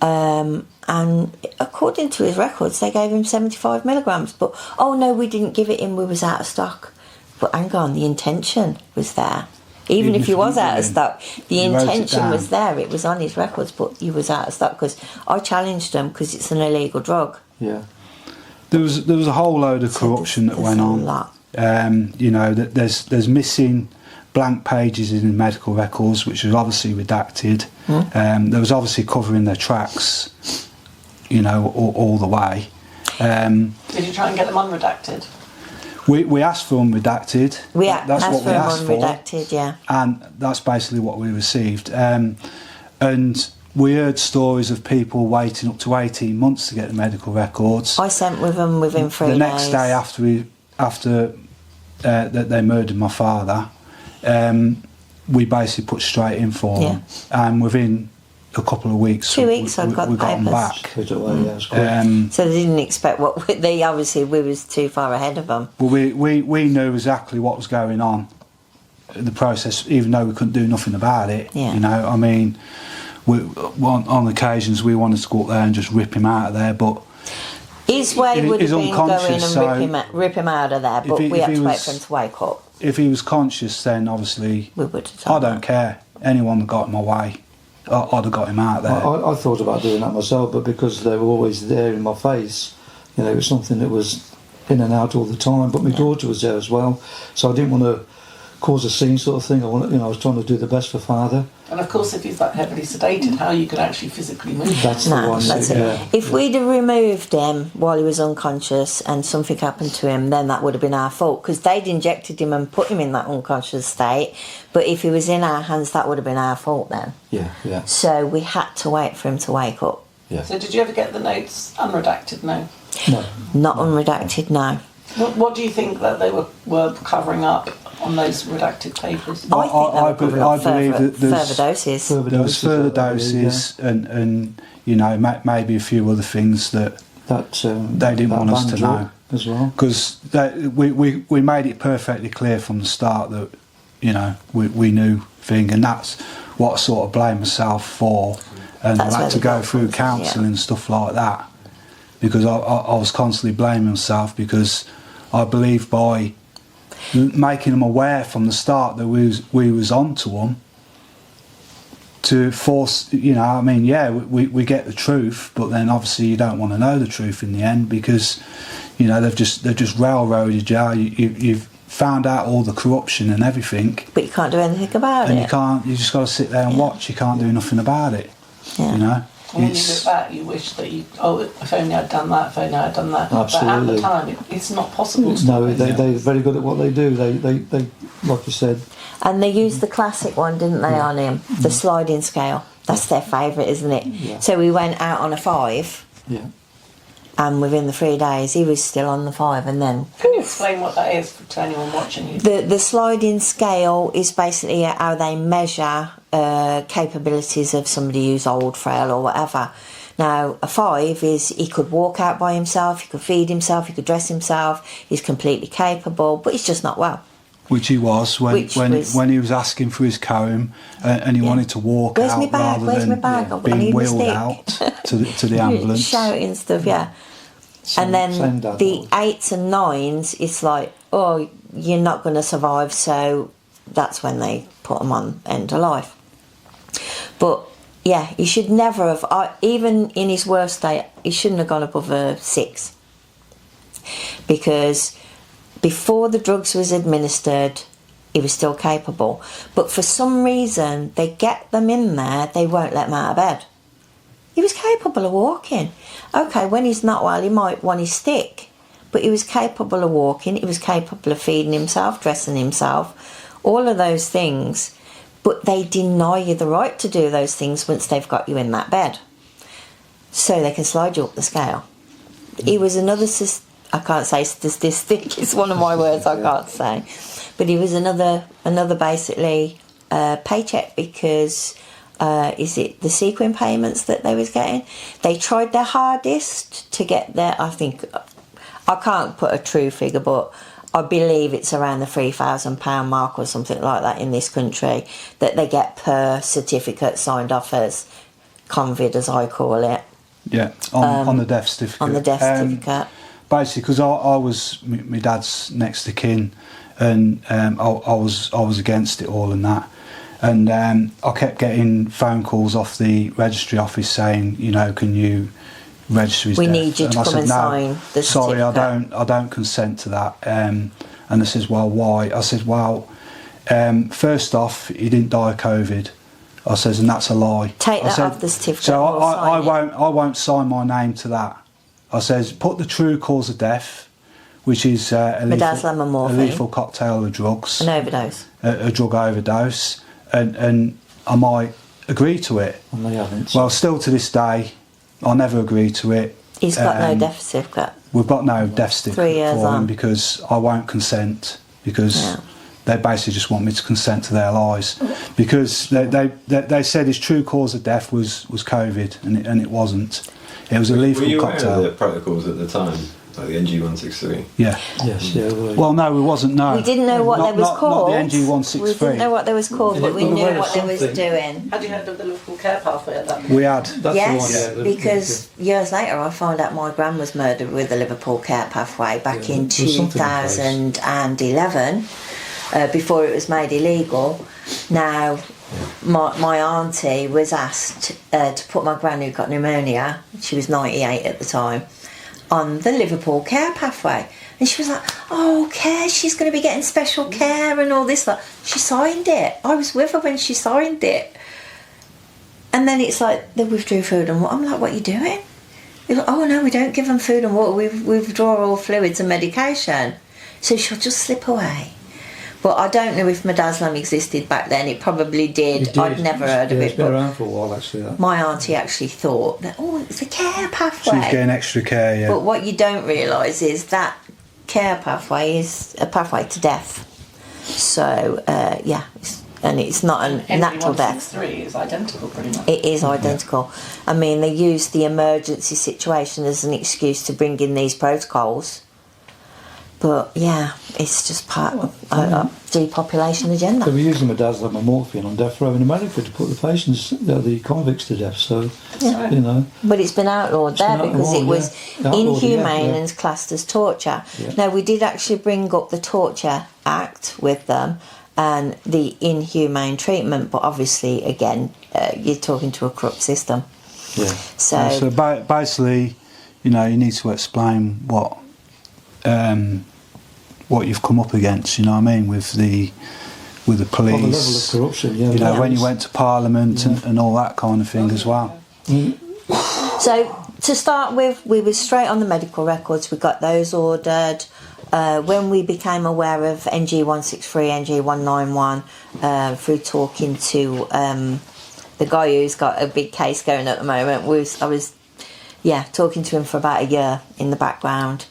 And according to his records, they gave him 75 milligrams. But, oh no, we didn't give it him, we was out of stock. But hang on, the intention was there. Even if he was out of stock, the He wrote it intention was down. there. It was on his records, but he was out of stock because I challenged him because it's an illegal drug. Yeah. There was a whole load of corruption that there's went a on. lot. You know, that there's missing blank pages in the medical records, which was obviously redacted. There was obviously covering their tracks, you know, all the way. Did you try and get them unredacted? We asked for unredacted. That's asked what we for asked for, unredacted, yeah. and that's basically what we received. And we heard stories of people waiting up to 18 months to get the medical records. I sent with them within 3 days. The next day after that they murdered my father, we basically put straight in for them, and within a couple of weeks, 2 weeks, I got we the got them papers. back. Straight away, yeah, it's quick. So they didn't expect what they obviously we was too far ahead of them. Well, we knew exactly what was going on in the process, even though we couldn't do nothing about it. Yeah. You know, I mean, on occasions we wanted to go up there and just rip him out of there, but His way would have he's been going unconscious, and rip him out of there, but if we had he to wait was- for him to wake up. if he was conscious, then obviously We would have I done don't care. Anyone that got in my way, I'd have got him out there. I thought about doing that myself, but because they were always there in my face, you know, it was something that was in and out all the time. But my daughter was there as well, so I didn't want to cause a scene, sort of thing. I was trying to do the best for father. And of course, if he's that heavily sedated, how you could actually physically move him. That's the No, one. that's it. Yeah. If we'd have removed him while he was unconscious and something happened to him, then that would have been our fault because they'd injected him and put him in that unconscious state. But if he was in our hands, that would have been our fault then. Yeah, yeah, So we had to wait for him to wake up. yeah. So did you ever get the notes unredacted? No. No, Not unredacted, no. What do you think that they were covering up? on those redacted papers? I think they were covering up believe further, that there's- further doses. There was further doses and you know, maybe a few other things that That they didn't that want us to band know. drug as well. Because we made it perfectly clear from the start that, you know, we knew thing, and that's what I sort of blame myself for, and That's I where had to the go guilt through comes in, counselling yeah. and stuff like that, because I was constantly blaming myself, because I believe by making them aware from the start that we was onto them, to force, you know, I mean, yeah, we get the truth, but then obviously you don't want to know the truth in the end, because, you know, they've just railroaded you. You've found out all the corruption and everything, But you can't do anything about and it. you just got to sit there and watch. You can't do nothing about it. Yeah. You know, And when you look back, you wish that if only I'd done that, if only I'd done that. But at Absolutely. the time, it's not possible to No, do it. they're very good at what they do. They like you said. And they used the classic one, didn't they, on him? The sliding scale. That's their favourite, isn't it? Yeah. So we went out on a 5, Yeah. and within the 3 days he was still on the 5, and then Can you explain what that is to anyone watching you? the sliding scale is basically how they measure capabilities of somebody who's old, frail or whatever. Now a 5 is he could walk out by himself, he could feed himself, he could dress himself, he's completely capable, but he's just not well. which he was when he was asking for his comb, and he wanted to walk Where's out my bag? rather Where's than my bag? I being need my wheeled stick. out to the ambulance. Shouting stuff, yeah. And then Same dad the was. 8s and 9s, it's like, oh, you're not going to survive, so that's when they put them on end of life. But yeah, he should never have, even in his worst state, he shouldn't have gone above a 6. Because before the drugs was administered, he was still capable. But for some reason, they get them in there, they won't let him out of bed. He was capable of walking. Okay, when he's not well, he might want his stick. But he was capable of walking, he was capable of feeding himself, dressing himself, all of those things. But they deny you the right to do those things once they've got you in that bed. So they can slide you up the scale. He was another, I can't say statistic, it's one of my words I can't say. But he was another basically paycheck, because is it the sequin payments that they was getting? They tried their hardest to get their, I think, I can't put a true figure, but I believe it's around the £3,000 mark or something like that in this country that they get per certificate signed off as convid, as I call it. Yeah, on the death certificate. On the death certificate. Basically, because I was my dad's next of kin, and I was against it all and that, and I kept getting phone calls off the registry office saying, you know, can you register his We death? need you to I come said, and no, sign the sorry, certificate. I don't consent to that. And they says, well, why? I said, well, first off, he didn't die of COVID. I says, and that's a lie. Take I that said, off the certificate. So and we'll sign it. I won't sign my name to that. I says, put the true cause of death, which is a Midazolam and morphine. lethal cocktail of drugs, An overdose. a drug overdose, and I might agree to it. And they haven't. Well, still to this day, I never agree to it. He's got no death certificate. We've got no death 3 certificate years for him on. because I won't consent, because Yeah. they basically just want me to consent to their lies, because they said his true cause of death was COVID, and it wasn't. It was a lethal Were you aware cocktail. of the protocols at the time, like the NG163? Yeah. Yes, yeah. Well, no, we wasn't. No, We didn't know what not, they was not, called. Not the NG163. We didn't know what they was called, but we Well, knew there was what they was something. doing. Had you heard of the Liverpool care pathway at that point? We had. That's Yes, the one, yeah. because years later I found out my gran was murdered with the Liverpool care pathway back Yeah, in there was something in place. 2011, before it was made illegal. Now, my auntie was asked to put my gran, who got pneumonia, she was 98 at the time, on the Liverpool care pathway. And she was like, oh, care, she's going to be getting special care and all this. She signed it. I was with her when she signed it. And then it's like, they withdrew food and water. I'm like, what are you doing? They're like, oh no, we don't give them food and water. We withdraw all fluids and medication. So she'll just slip away. But I don't know if midazolam existed back then. It probably did. It did. I'd never heard of Yeah, it. It's been But around for a while, actually. That. my auntie actually thought that, oh, it's a care She pathway. was getting extra care. Yeah. But what you don't realise is that care pathway is a pathway to death. So it's not a natural death. NG163 is identical, pretty much. It is identical. I mean, they used the emergency situation as an excuse to bring in these protocols. But yeah, it's just part of a depopulation agenda. They were using midazolam and morphine on death row in America to put the patients, the convicts to death. So, you know. But it's been outlawed there because it was inhumane and classed as torture. Yeah. Now, we did actually bring up the Torture Act with them and the inhumane treatment, but obviously, again, you're talking to a corrupt system. Yeah. So basically, you know, you need to explain what you've come up against. You know what I mean, with the police. Well, the level of corruption, yeah. You know, when you went to Parliament and all that kind of thing as well. So to start with, we were straight on the medical records. We got those ordered. When we became aware of NG163, NG191, through talking to the guy who's got a big case going at the moment, I was talking to him for about a year in the background.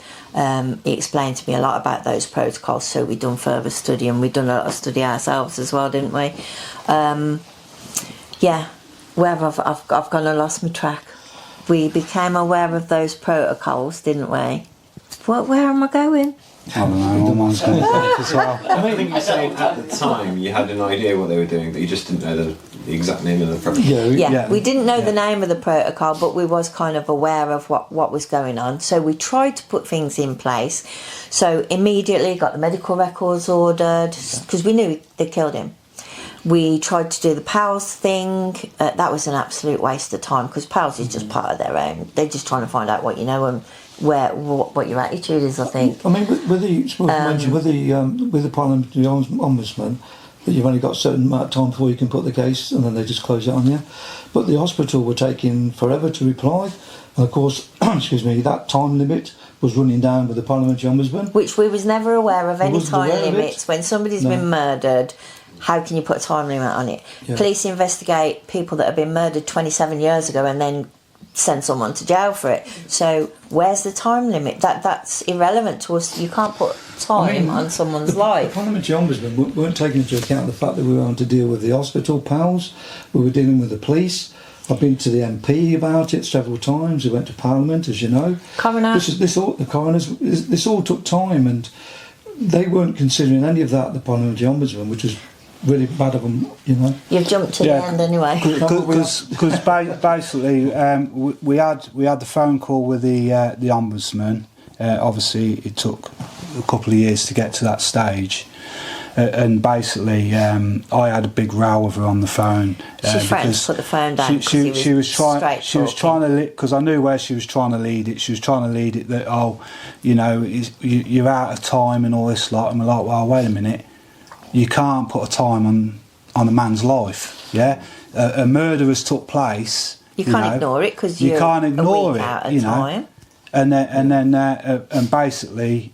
He explained to me a lot about those protocols, so we'd done further study, and we'd done a lot of study ourselves as well, didn't we? Where I've gone and lost my track. We became aware of those protocols, didn't we? Where am I going? I don't know, all mine's going back as well. I think you're saying at the time you had an idea what they were doing, but you just didn't know the exact name of the protocol. We didn't know the name of the protocol, but we was kind of aware of what was going on. So we tried to put things in place. So immediately got the medical records ordered, because we knew they killed him. We tried to do the PALS thing. That was an absolute waste of time, because PALS is just part of their own. They're just trying to find out what you know and what your attitude is, I think. I mean, with the parliamentary ombudsman, that you've only got a certain amount of time before you can put the case, and then they just close it on you. But the hospital were taking forever to reply, and of course, that time limit was running down with the parliamentary ombudsman, which we was never aware of any time limits. When somebody's No. been murdered, how can you put a time limit on it? Yeah. Police investigate people that have been murdered 27 years ago and then send someone to jail for it. So where's the time limit? That's irrelevant to us. You can't put time on someone's The life. parliamentary ombudsman weren't taking into account the fact that we were having to deal with the hospital pals, we were dealing with the police. I've been to the MP about it several times. We went to Parliament, as you know. Coroner. The coroners. This all took time, and they weren't considering any of that. The parliamentary ombudsman, which was really bad of them, you know. You've jumped to the end anyway. Because basically we had the phone call with the ombudsman. Obviously, it took a couple of years to get to that stage. And basically, I had a big row with her on the phone. She threatened to put the phone down. She was trying to because I knew where she was trying to lead it. She was trying to lead it that you're out of time and all this lot. And we're like, well, wait a minute, you can't put a time on a man's life. Yeah, a murder has took place. You can't ignore it because you can't ignore it. Out of time. And basically.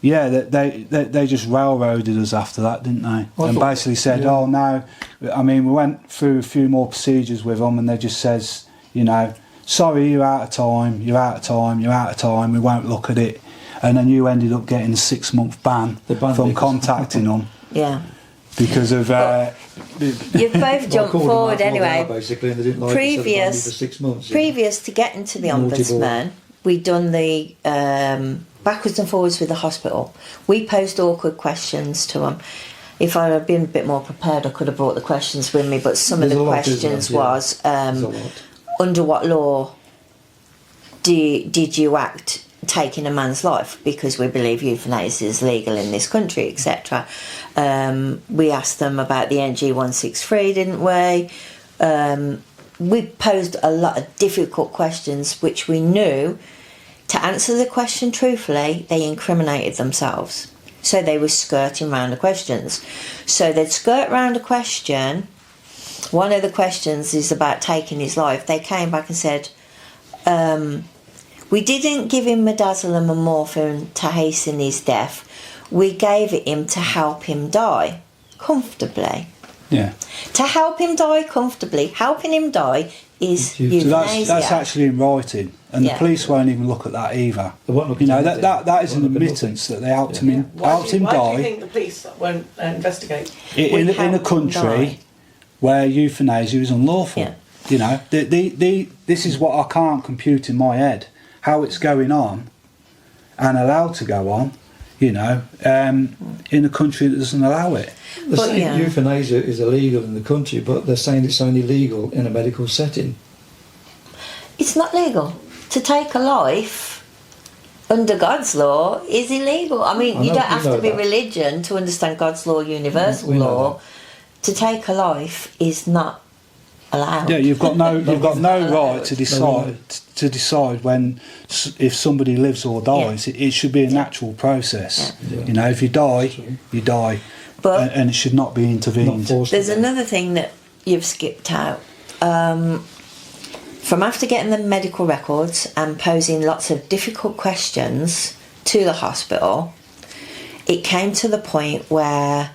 They just railroaded us after that, didn't they? And basically said, oh, no. I mean, we went through a few more procedures with them, and they just says, sorry, you're out of time, we won't look at it. And then you ended up getting a 6-month ban from contacting them. Yeah. Because of... You've both jumped forward anyway. Basically, and they didn't like it, so for 6 months. Previous to getting to the ombudsman, we'd done the... backwards and forwards with the hospital. We posed awkward questions to them. If I had been a bit more prepared, I could have brought the questions with me, but some of the questions was, under what law did you act taking a man's life? Because we believe euthanasia is legal in this country, etc. We asked them about the NG163, didn't we? We posed a lot of difficult questions, which we knew, to answer the question truthfully, they incriminated themselves. So they were skirting around the questions. So they'd skirt around a question. One of the questions is about taking his life. They came back and said, we didn't give him midazolam and morphine to hasten his death. We gave it him to help him die comfortably. Yeah. To help him die comfortably, helping him die is So euthanasia. So that's actually in writing, and Yeah. the police won't even look at that either. They won't look You know, at that anything. that is an They won't look at admittance nothing. that they helped him Yeah. helped him Why do die you think the police won't investigate? in a helped him country die. where euthanasia is unlawful. Yeah. You know, this is what I can't compute in my head, how it's going on and allowed to go on, you know, in a country that doesn't allow it. They're But, saying yeah. euthanasia is illegal in the country, but they're saying it's only legal in a medical setting. It's not legal. To take a life under God's law is illegal. I mean, I you know- don't we have know to be that. religion to understand God's law, universal We know law. To take a life is not allowed. Yeah, you've got no right to allowed. decide when if somebody lives or dies. It should be a natural process. Yeah. You know, if you die, you die, But- and it should not be Not intervened. forced. There's another thing that you've skipped out. From after getting the medical records and posing lots of difficult questions to the hospital, it came to the point where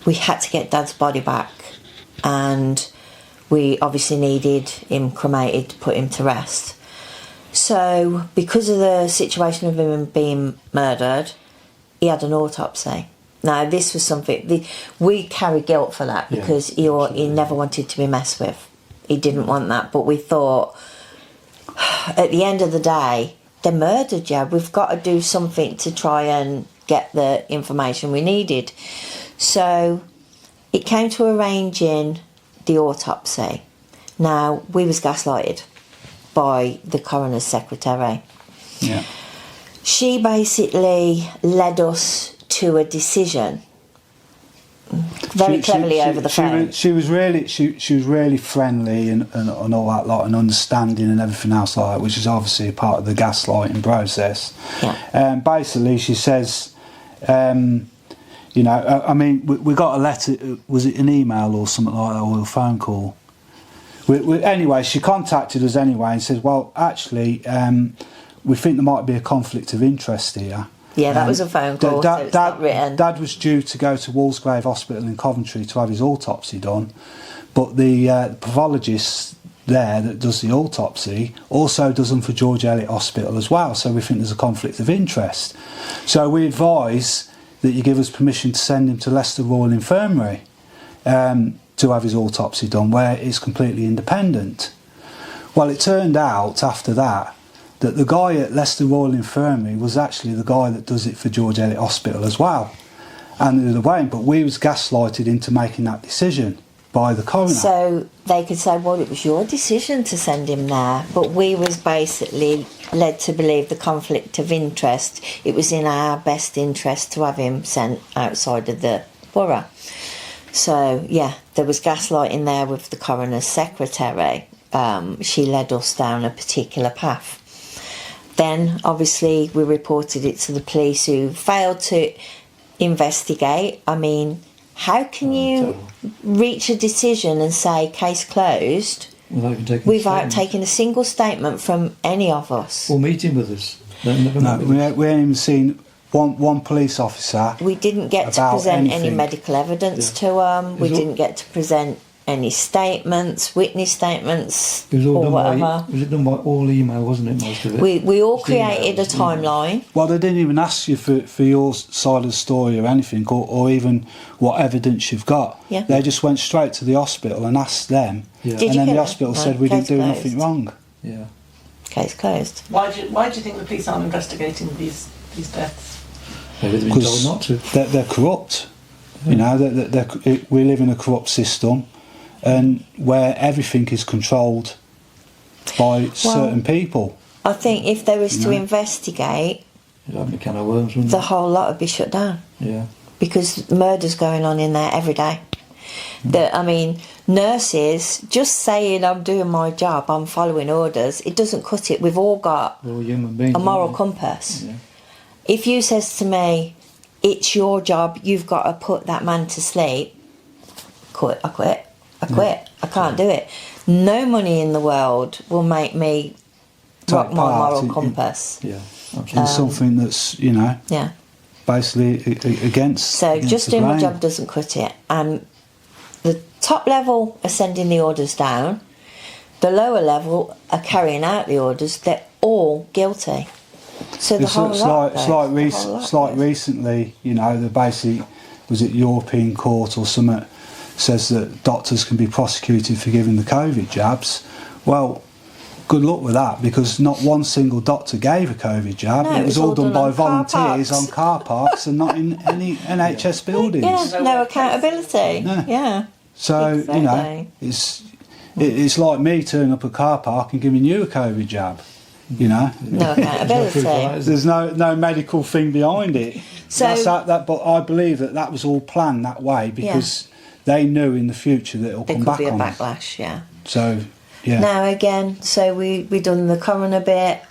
we had to get Dad's body back, and we obviously needed him cremated to put him to rest. So, because of the situation of him being murdered, he had an autopsy. Now, this was something we carry guilt for that, Yeah, because he never wanted to be messed with. He didn't want that, but we thought, at the end of the day, they murdered you. We've got to do something to try and get the information we needed. So it came to arranging the autopsy. Now, we was gaslighted by the coroner's secretary. Yeah. She basically led us to a decision very cleverly over the phone. She was really friendly and all that lot, and understanding and everything else like that, which is obviously a part of the gaslighting process. Yeah. Basically, she says, you know, I mean, we got a letter. Was it an email or something like that, or a phone call? Anyway, she contacted us anyway and said, well, actually, we think there might be a conflict of interest here. Yeah, that was a phone call, so it's not written. Dad was due to go to Walsgrave Hospital in Coventry to have his autopsy done, but the pathologist there that does the autopsy also does them for George Eliot Hospital as well, so we think there's a conflict of interest. So we advise that you give us permission to send him to Leicester Royal Infirmary to have his autopsy done, where it's completely independent. Well, it turned out after that the guy at Leicester Royal Infirmary was actually the guy that does it for George Eliot Hospital as well, and the other way. But we was gaslighted into making that decision by the coroner. So they could say, well, it was your decision to send him there, but we was basically led to believe the conflict of interest. It was in our best interest to have him sent outside of the borough. So, yeah, there was gaslighting there with the coroner's secretary. She led us down a particular path. Then, obviously, we reported it to the police, who failed to investigate. I mean, how can you reach a decision and say case closed without taking a single statement from any of us? Or meeting with us. They never No, met with we us. haven't even seen one police officer. We didn't get to About present any anything. medical evidence to them. We Is all- didn't get to present any statements, witness statements, It was all or done whatever. by, was it done by all email, wasn't it, most of it? We all Just email, created a just email. timeline. Well, they didn't even ask you for your side of the story or anything, or even what evidence you've got. Yeah. They just went straight to the hospital and asked them, Yeah. Did you and then get the it? hospital No, said we didn't case do closed. nothing wrong. Yeah. Case closed. Why do you think the police aren't investigating these deaths? They've been told Because not to. they're corrupt. You know, we live in a corrupt system, and where everything is controlled by certain people. I think if they was to No. investigate, You'd have a can of worms, wouldn't the you? whole lot would be shut down, Yeah. because murder's going on in there every day. I mean, nurses just saying I'm doing my job, I'm following orders, it doesn't cut it. We've all got We're all human beings. a moral aren't compass. we? Yeah. If you says to me, it's your job, you've got to put that man to sleep, I quit. I can't do it. No money in the world will make me rock Take my part moral in- compass. Yeah. And Absolutely. something that's, you know, Yeah. basically against. So against just the doing my grain. job doesn't cut it. the top level are sending the orders down, the lower level are carrying out the orders. They're all guilty. So the whole lot. It's like recently, you know, the basic was it European Court or something says that doctors can be prosecuted for giving the COVID jabs. Well, good luck with that, because not one single doctor gave a COVID jab. No, it was all done by volunteers car on car parks and not in any NHS buildings. Yeah, no accountability. No. Yeah. So exactly. you know, it's like me turning up a car park and giving you a COVID jab. You know, no accountability. There's no medical thing behind it. So But I believe that was all planned that way because they knew in the future that it'll there come could back be a on backlash. Yeah. So yeah. Now again, so we've done the coroner bit.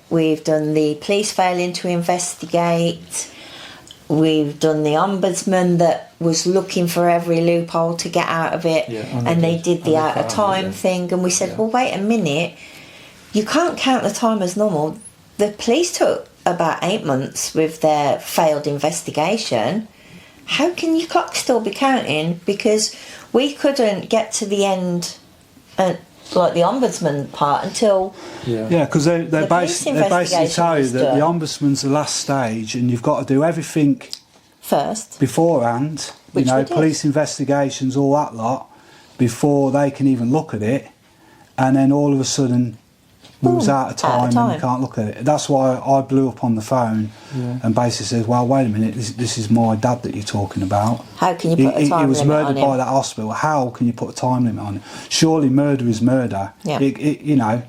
We've done the police failing to investigate. We've done the ombudsman that was looking for every loophole to get out of it, and they did the out of time thing. And we said, well, wait a minute. You can't count the time as normal. The police took about 8 months with their failed investigation. How can your clock still be counting? Because we couldn't get to the end, like the ombudsman part, until because they basically tell you that done. the ombudsman's the last stage, and you've got to do everything first beforehand. Which you know, we did. police investigations, all that lot, before they can even look at it, and then all of a sudden. We was out of time and you can't look at it. That's why I blew up on the phone and basically said, well, wait a minute, this is my dad that you're talking about. How can you put a time limit on him? He was murdered by that hospital. How can you put a time limit on it? Surely murder is murder. Yeah. You know,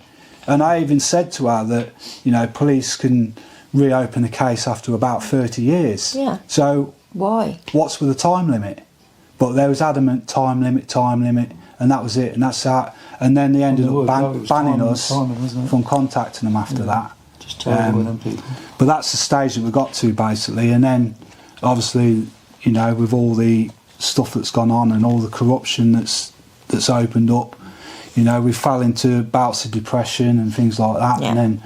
and I even said to her that, you know, police can reopen a case after about 30 years. Yeah. So why? What's with the time limit? But there was adamant time limit, and that was it, and that's that. And then they ended up banning us from contacting them after that. Just terrible with them people. But that's the stage that we got to basically, and then obviously, you know, with all the stuff that's gone on and all the corruption that's opened up, you know, we fell into bouts of depression and things like that, and then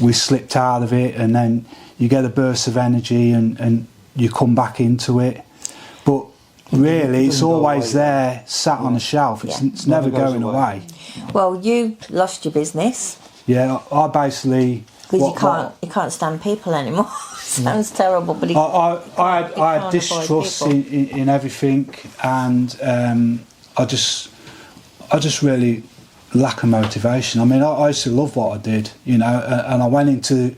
we slipped out of it, and then you get a burst of energy and you come back into it. But really, it's always there, sat on a shelf. It's never going away. Well, you lost your business. Yeah, I basically because you can't stand people anymore. Sounds terrible, but I had distrust in everything, and I just really lack of motivation. I mean, I used to love what I did, you know, and I went into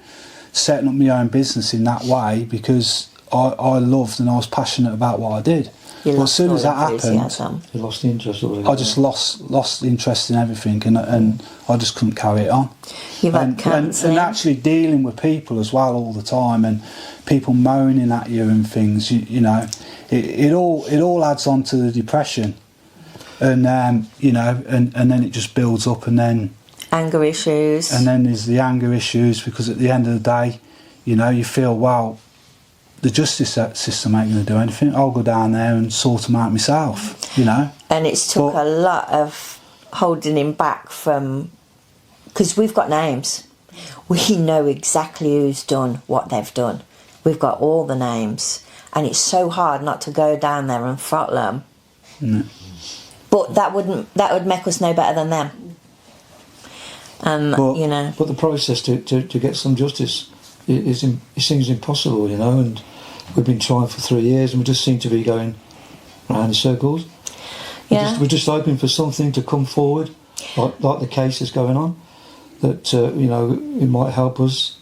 setting up my own business in that way because I loved and I was passionate about what I did. But as soon as that happened, you lost the interest of it. I just lost interest in everything, and I just couldn't carry it on. You've had cancer. And actually dealing with people as well all the time, and people moaning at you and things. You know, it all adds on to the depression, and you know, and then it just builds up, and then anger issues. And then there's the anger issues, because at the end of the day, you know, you feel, well, the justice system ain't going to do anything. I'll go down there and sort them out myself, you know. And it's took a lot of holding him back from... Because we've got names. We know exactly who's done what they've done. We've got all the names. And it's so hard not to go down there and throttle them. Mm. But that would make us no better than them. You know. But the process to get some justice... It seems impossible, you know, and we've been trying for 3 years and we just seem to be going round in circles. Yeah. We're just hoping for something to come forward, like the case is going on, that, you know, it might help us.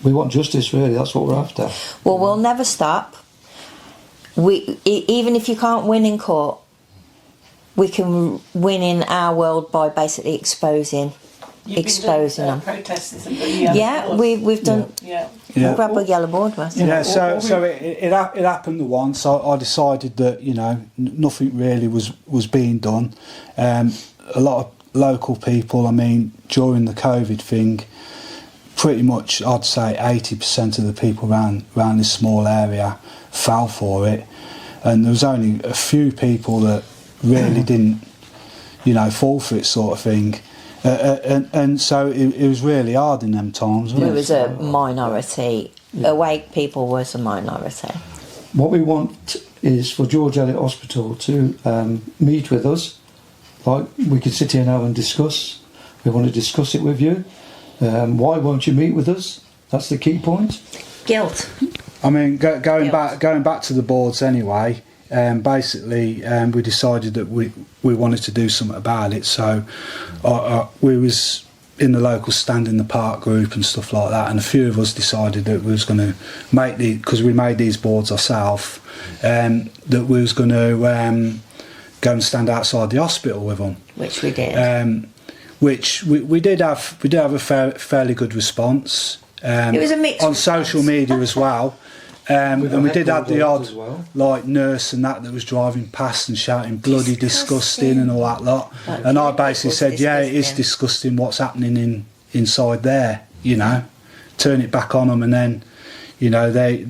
We want justice, really, that's what we're after. Well, we'll never stop. Even if you can't win in court, we can win in our world by basically exposing them. Protests, we've done. Yeah. We'll grab a yellow board with us. Yeah, so it happened once. I decided that, you know, nothing really was being done. A lot of local people, I mean, during the COVID thing, pretty much I'd say 80% of the people around this small area fell for it, and there was only a few people that really didn't, you know, fall for it, sort of thing. And so it was really hard in them times. It was a minority. Awake people was a minority. What we want is for George Eliot Hospital to meet with us. Like, we could sit here now and discuss. We want to discuss it with you. Why won't you meet with us? That's the key point. Guilt. I mean, going back to the boards anyway. Basically, we decided that we wanted to do something about it. So we was in the local Stand in the Park group and stuff like that, and a few of us decided that we was going to make because we made these boards ourselves, that we was going to go and stand outside the hospital with them, Which we did. which we did have a fairly good response. It was a mixed on response. social media as well. And we did have the odd as well. like nurse and that was driving past and shouting bloody disgusting and all that lot. But And I it basically was said, yeah, it is disgusting. disgusting what's happening inside there, you know. Turn it back on them, and then, you know, they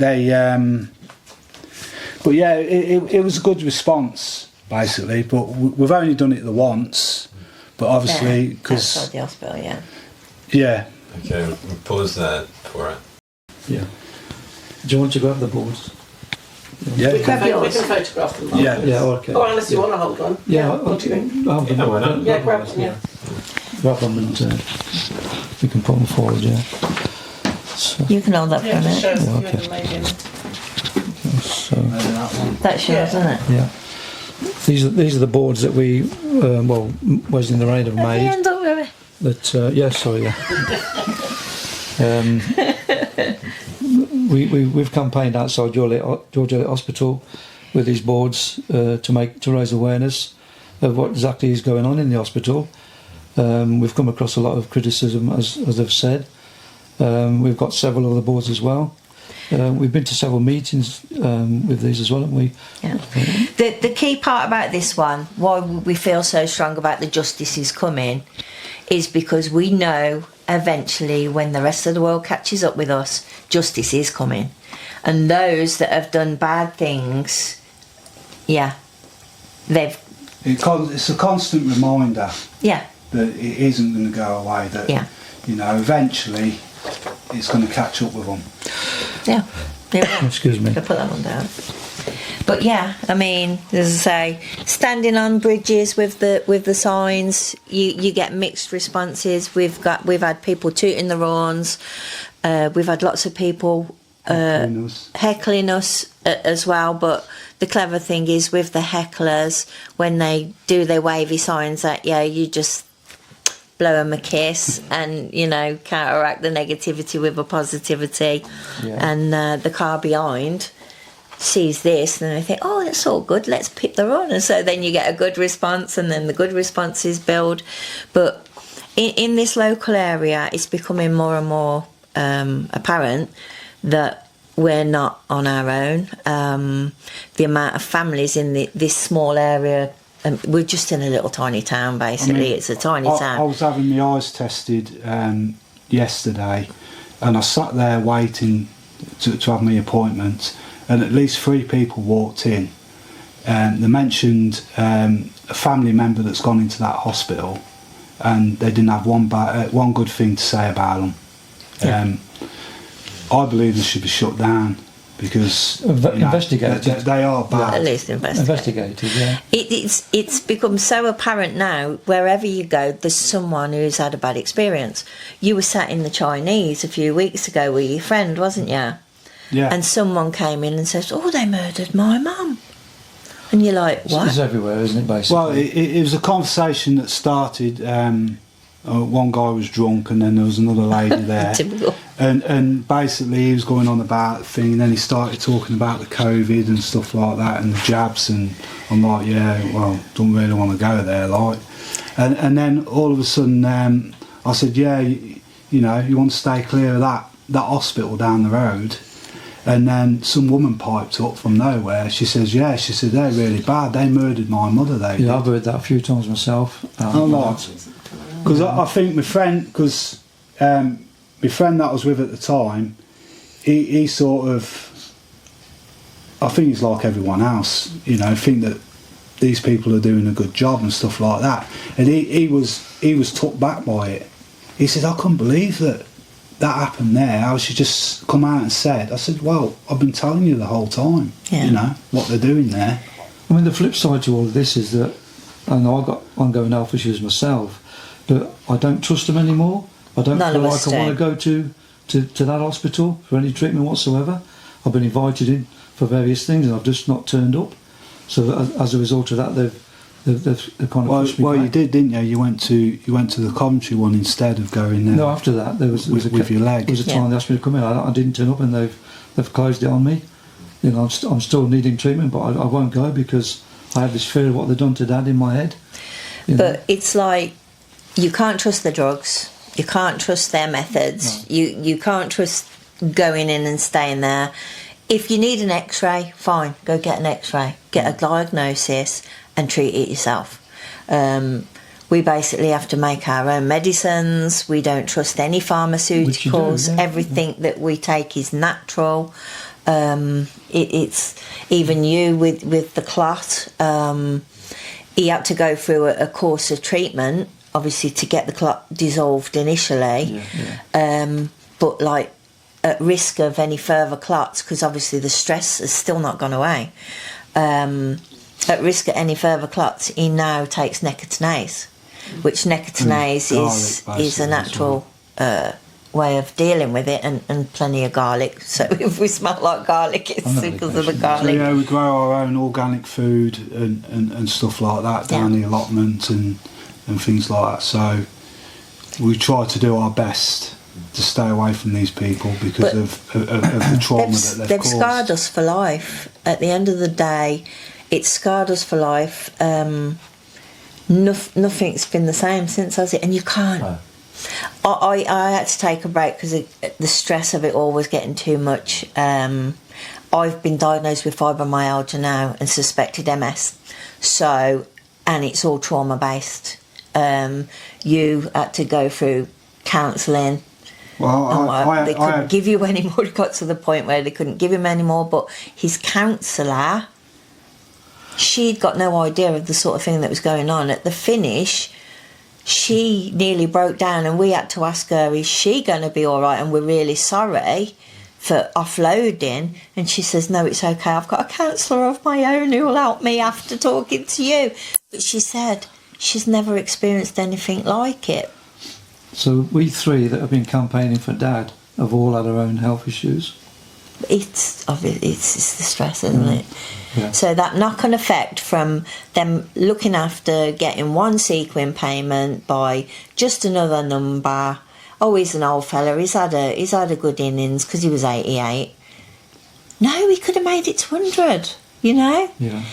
but yeah, it was a good response basically. But we've only done it the once, but obviously because outside the hospital, yeah. yeah. Okay, we'll pause there for it. Yeah. Do you want to grab the boards? Yeah. We can, Grab yours. we can photograph them. Yeah. Yeah, okay. Or unless you want to hold one. Yeah, What do you think? I'll have them. Yeah, why not? Yeah, grab them, yeah. Grab them and we can put them forward, yeah. So, You can hold that for Yeah, a just minute. show us Yeah, you okay. and maybe. so That's yours, isn't it? yeah. These are the boards that we, Wesley and Lorraine have At the made. end of it. That we've campaigned outside George Eliot Hospital with these boards to raise awareness of what exactly is going on in the hospital. We've come across a lot of criticism, as I've said. We've got several other boards as well. We've been to several meetings with these as well, haven't we? Yeah. The key part about this one, why we feel so strong about the justices coming, is because we know eventually when the rest of the world catches up with us, justice is coming. And those that have done bad things, yeah, It's a constant reminder yeah, that it isn't going to go away, that yeah, you know, eventually it's going to catch up with them. yeah. Yeah. Excuse me. I'll put that one down. But yeah, I mean, as I say, standing on bridges with the signs, you get mixed responses. We've had people tooting the horns. We've had lots of people heckling us as well. But the clever thing is with the hecklers, when they do their wavy signs at you, you just blow them a kiss and, you know, counteract the negativity with a positivity. Yeah. And the car behind sees this and they think, oh, that's all good, let's pip the on. And so then you get a good response, and then the good responses build. But in this local area, it's becoming more and more apparent that we're not on our own. The amount of families in this small area, we're just in a little tiny town basically. I mean, it's a tiny town. I was having my eyes tested yesterday, and I sat there waiting to have my appointment, and at least 3 people walked in. They mentioned a family member that's gone into that hospital, and they didn't have one good thing to say about them. Yeah. I believe they should be shut down because Investigated. They are bad. At least Investigated, yeah. It's become so apparent now, wherever you go, there's someone who's had a bad experience. You were sat in the Chinese a few weeks ago with your friend, wasn't you? Yeah. And someone came in and says, oh, they murdered my mum. And you're like, what? It's everywhere, isn't it, basically? Well, it was a conversation that started. One guy was drunk, and then there was another lady there. Typical. And basically he was going on about the thing, and then he started talking about the COVID and stuff like that, and the jabs, and I'm like, yeah, well, don't really want to go there, like. And then all of a sudden I said, yeah, you know, you want to stay clear of that hospital down the road. And then some woman piped up from nowhere. She says, yeah, she said, they're really bad, they murdered my mother, they did. Yeah, I've heard that a few times myself. Because I think my friend, my friend that I was with at the time, he sort of, I think he's like everyone else, you know, think that these people are doing a good job and stuff like that. And he was took back by it. He said, I couldn't believe that that happened there, how she just come out and said, I said, well, I've been telling you the whole time, Yeah. you know, what they're doing there. I mean, the flip side to all of this is that I know I've got ongoing health issues myself, but I don't trust them anymore. I don't None feel of like us I want do. to go to that hospital for any treatment whatsoever. I've been invited in for various things and I've just not turned up. So as a result of that, they've kind of pushed me Well, back. you did, didn't you? You went to the Coventry one instead of going there. No, after that there was with your leg. There was a time they asked me to come in. I didn't turn up, and they've closed it on me. You know, I'm still needing treatment, but I won't go because I have this fear of what they've done to Dad in my head. You know? But it's like you can't trust the drugs. You can't trust their methods. No. You can't trust going in and staying there. If you need an X-ray, fine, go get an X-ray, get a diagnosis, and treat it yourself. We basically have to make our own medicines. We don't trust any pharmaceuticals. yeah. Everything that we take is natural. It's even you with the clot. He had to go through a course of treatment, obviously, to get the clot dissolved initially. But like at risk of any further clots, because obviously the stress has still not gone away. At risk of any further clots, he now takes nicotinase, which nicotinase is a natural way of dealing with it, and plenty of garlic. So if we smell like garlic, it's because of the So garlic. yeah, we grow our own organic food and stuff like that down the allotment and things like that. So we try to do our best to stay away from these people because of the trauma that they've caused. Scarred us for life. At the end of the day, it's scarred us for life. Nothing's been the same since, has it? And you can't. No. I had to take a break because the stress of it all was getting too much. I've been diagnosed with fibromyalgia now and suspected MS. So, and it's all trauma based. You had to go through counselling. Well, They couldn't give you any more. It got to the point where they couldn't give him any more. But his counsellor, she'd got no idea of the sort of thing that was going on. At the finish, she nearly broke down, and we had to ask her, is she going to be all right? And we're really sorry for offloading. And she says, no, it's okay. I've got a counsellor of my own who will help me after talking to you. But she said she's never experienced anything like it. So we three that have been campaigning for Dad have all had our own health issues. It's the stress, isn't it? Yeah. So that knock-on effect from them looking after getting one sequin payment by just another number. Oh, he's an old fella. He's had a good innings because he was 88. No, he could have made it to 100. You know. Yeah.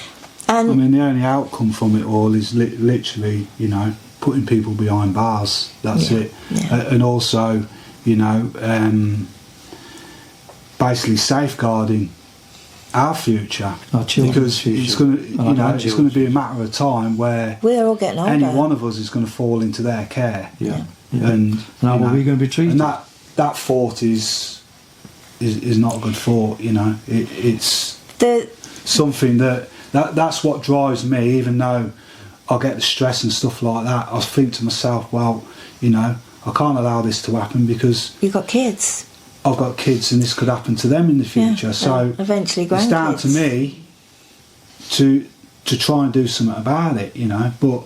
And I mean, the only outcome from it all is literally, you know, putting people behind bars. That's it. Yeah. And also, you know, basically safeguarding our future, Our children's because future. it's going to, And you our know, it's grandchildren's going to be a matter of time where we're all getting older. any one of us is going to fall into their care. Yeah. And How you are know, we going to be treated? And that thought is not a good thought. You know, it's something that's what drives me. Even though I get the stress and stuff like that, I think to myself, well, you know, I can't allow this to happen because you've got kids. I've got kids and this could happen to them in the future. Yeah, so eventually grandkids. it's down to me to try and do something about it, you know. But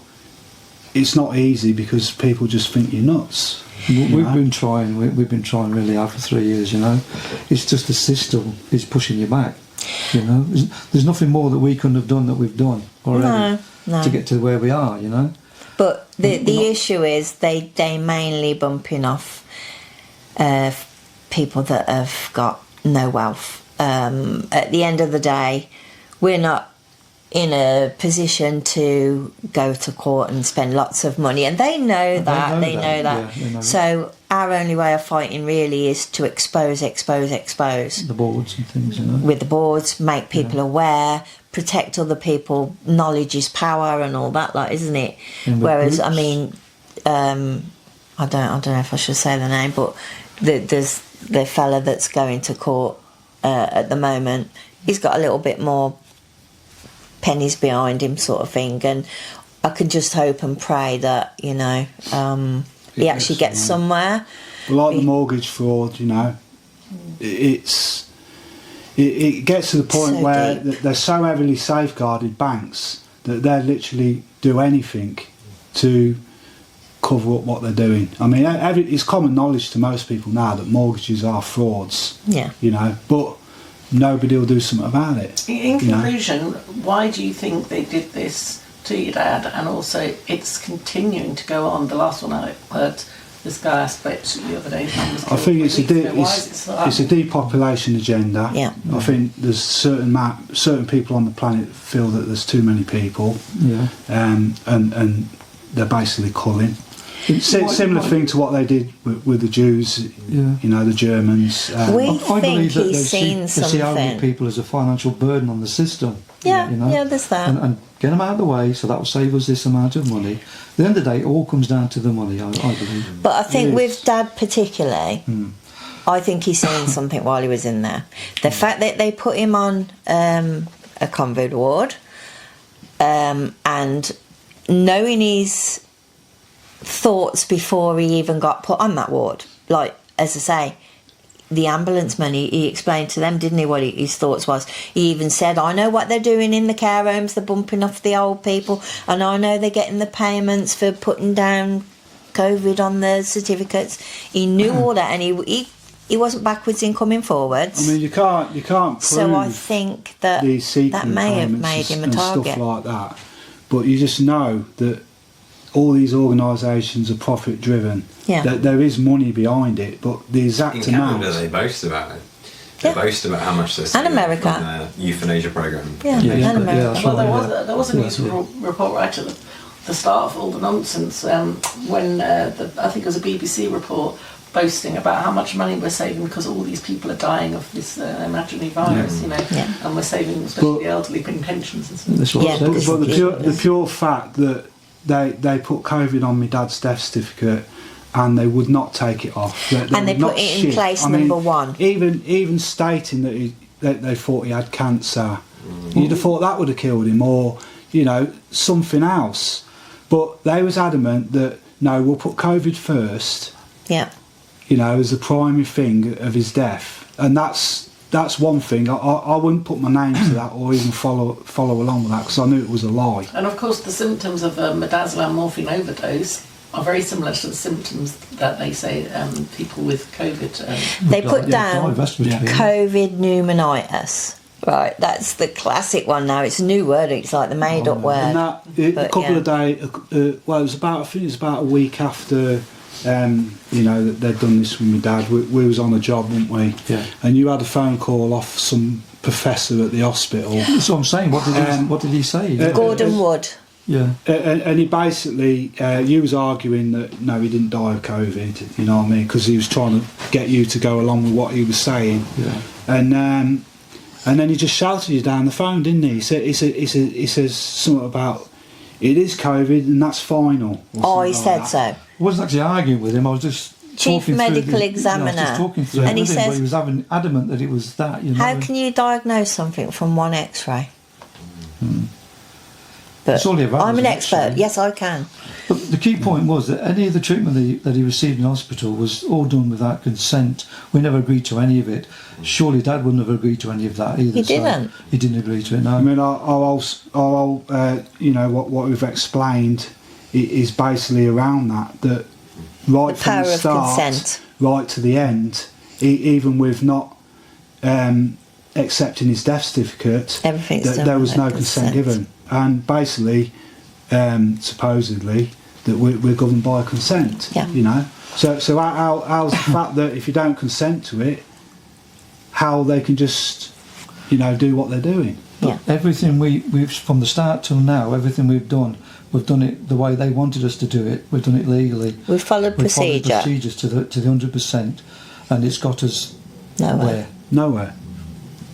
it's not easy because people just think you're nuts. We've been trying really hard for 3 years, you know. It's just the system is pushing you back, you know. There's nothing more that we couldn't have done that we've done already No. to get to where we are, you know. But the issue is they mainly bumping off people that have got no wealth. At the end of the day, we're not in a position to go to court and spend lots of money, and they know that. They know that. Yeah, they know So our only way of fighting really is to expose the boards and things, you know. with the boards, make people aware, protect other people. Knowledge is power and all that, like, isn't it? And with Whereas, groups. I mean, I don't know if I should say the name, but there's the fella that's going to court at the moment. He's got a little bit more pennies behind him, sort of thing, and I can just hope and pray that, you know, he actually gets somewhere. Like the mortgage fraud, you know, it gets to the point So where deep. they're so heavily safeguarded, banks, that they literally do anything to cover up what they're doing. I mean, it's common knowledge to most people now that mortgages are frauds. Yeah. You know, but nobody will do something about it. In you know. conclusion, why do you think they did this to your dad? And also, it's continuing to go on. The last one I heard, this guy I spoke to the other day. I think it's a depopulation agenda. Yeah. I think there's certain people on the planet feel that there's too many people. Yeah. And they're basically culling. Similar thing to what they did with the Jews, Yeah. you know, the Germans. We I think believe that he's seen they see elderly something. people as a financial burden on the system. Yeah, you know? yeah, there's that. And get them out of the way, so that will save us this amount of money. At the end of the day, it all comes down to the money, I believe. But I think It with is. Dad particularly, I think he's seen something while he was in there. The fact that they put him on a convict ward, and knowing his thoughts before he even got put on that ward, like, as I say, the ambulance money, he explained to them, didn't he, what his thoughts was. He even said, I know what they're doing in the care homes, they're bumping off the old people, and I know they're getting the payments for putting down COVID on the certificates. He knew all that, and he wasn't backwards in coming forwards. I mean, you can't prove So I think that these seeking that may have payments made him a and target. stuff like that. But you just know that all these organisations are profit driven. Yeah. That there is money behind it, but the exact In amount. Canada, they boast about it. They Yeah. boast about how much they're saving America. from their euthanasia program. Yeah, Yeah, and yeah, America. that's Well, right, there was a news report right at the start of all the nonsense when I think it was a BBC report boasting about how much money we're saving because all these people are dying of this imaginary virus, you know, Yeah. and we're saving especially But- the elderly paying pensions and stuff. That's what Yeah, I said. because- But Yeah. the pure fact that they put COVID on my dad's death certificate and they would not take it off. They And they would not put it in shift. place I mean, number one. Even stating that they thought he had cancer, you'd have thought that would have killed him, or you know, something else. But they was adamant that no, we'll put COVID first. Yeah. You know, as the primary thing of his death, and that's one thing. I wouldn't put my name to that or even follow along with that because I knew it was a lie. And of course, the symptoms of a midazolam morphine overdose are very similar to the symptoms that they say people with COVID. They put down Yeah. COVID pneumonitis. Right, that's the classic one now. It's a new word. It's like the made-up word. And that a But, couple yeah. of days, well, it was about, I think it was about a week after, you know, that they'd done this with my dad. We was on a job, weren't we? Yeah. And you had a phone call off some professor at the hospital. That's what I'm saying. What did he say? Gordon Wood. Yeah. And he basically, you was arguing that no, he didn't die of COVID. You know what I mean? Because he was trying to get you to go along with what he was saying. Yeah. And then he just shouted you down the phone, didn't he? He says something about it is COVID and that's final. Oh, he said so. I wasn't actually arguing with him. I was just Chief talking medical through examiner. I was just talking through And it he with him, says- but he was adamant that it was that. You know. How can you diagnose something from one X-ray? But It's all he ever had I'm was an an expert. X-ray. Yes, I can. But the key point was that any of the treatment that he received in hospital was all done without consent. We never agreed to any of it. Surely Dad wouldn't have agreed to any of that either. He so didn't. He didn't agree to it. No. I mean, you know, what we've explained is basically around that right The from power the of start, consent. right to the end, even with not accepting his death certificate, Everything's that done there was without no consent consent. given, and basically, supposedly, that we're governed by consent. Yeah. You know, so how's the fact that if you don't consent to it, how they can just, you know, do what they're doing? Yeah. Everything we've from the start till now, everything we've done it the way they wanted us to do it. We've done it legally. We followed We've followed procedure. procedures to the 100%, and it's got us Nowhere. Nowhere.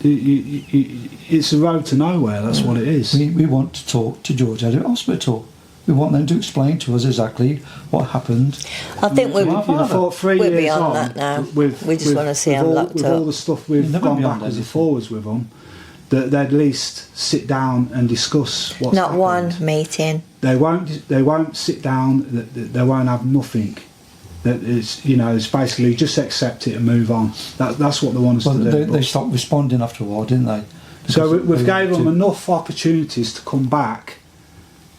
It's a road to nowhere. That's what it is. We want to talk to George Eliot Hospital. We want them to explain to us exactly what happened. I think we're, Well, You'd have thought 3 we're years beyond on, that now. With, We just with- wanna see with them all, locked with up. all the stuff we've You're never gone beyond backwards and anything. forwards with them, that they'd at least sit down and discuss what's not happened. one meeting. They won't sit down. They won't have nothing. That it's basically just accept it and move on. That's what they want us Well, to do. they stopped responding after a while, didn't they? So we've Because gave them enough opportunities to come back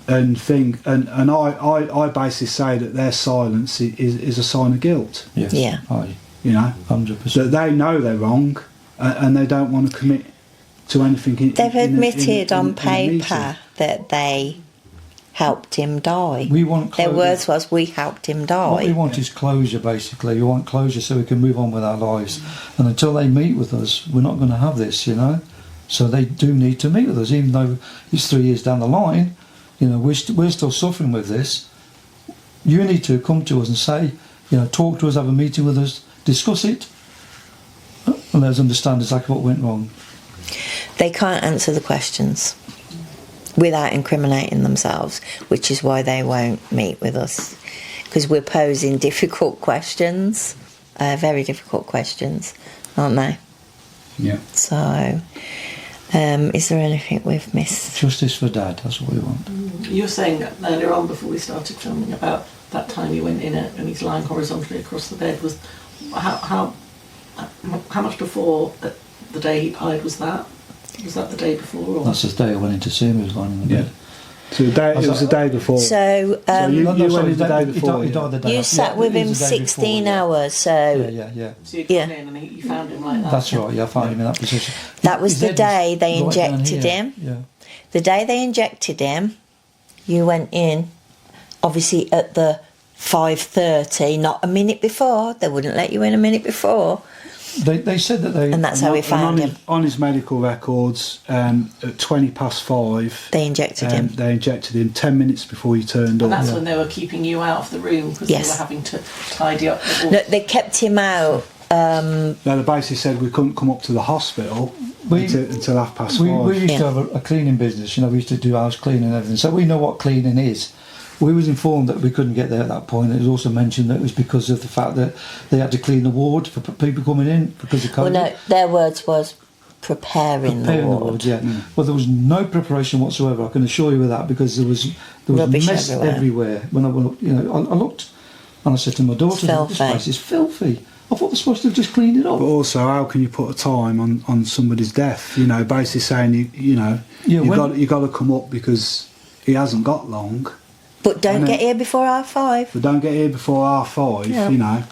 and think, and I basically say that their silence is a sign of guilt. Yes. Yeah. Aye. 100%. 100%. That they know they're wrong, and they don't want to commit to anything. They've admitted on in a meeting. paper that they helped him die. We want Their closure. words was, we helped him What we die. want is closure, basically. We want closure so we can move on with our lives. And until they meet with us, we're not going to have this, So they do need to meet with us, even though it's 3 years down the line. We're still suffering with this. You need to come to us and say, talk to us, have a meeting with us, discuss it, and let us understand exactly what went wrong. They can't answer the questions without incriminating themselves, which is why they won't meet with us, because we're posing difficult questions, very difficult questions, aren't they? Yeah. So, is there anything we've missed? Justice for Dad, that's what we want. You were saying earlier on before we started filming about that time you went in it and he's lying horizontally across the bed. Was how much before the day he died was that? Was that the day before? Or? That's the day I went in to see him, he was lying in the bed. So it was the day before. So, you No, went sorry, in the day before. he died the day you after. sat with it him was the day 16 before, hours, so Yeah. So you came Yeah. in and you found him like that. That's right, I found him in that position. that was His the head day they right down injected here. him. Yeah. The day they injected him, you went in, obviously at the 5:30, not a minute before. They wouldn't let you in a minute before. They said that they... And that's how we found him. On his medical records, at 5:20, They injected him. They injected him 10 minutes before he turned And up. that's when they were keeping you out of the room because Yes. they were having to tidy up the wall. No, they kept him out. No, they basically said we couldn't come up to the hospital until 5:30. We used Yeah. to have a cleaning business, we used to do house cleaning and everything, so we know what cleaning is. We was informed that we couldn't get there at that point. It was also mentioned that it was because of the fact that they had to clean the ward for people coming in because of COVID. Well, no, their words was preparing the ward. Yeah. Well, there was no preparation whatsoever. I can assure you of that because there was Rubbish mess everywhere. When I looked and I said to my daughter, It's "This place is filthy." I thought they're supposed to have just cleaned it up. But also, how can you put a time on somebody's death? Basically saying you got to come up because he hasn't got long. But don't And then- get here before R5. But don't get here before R5. Yeah.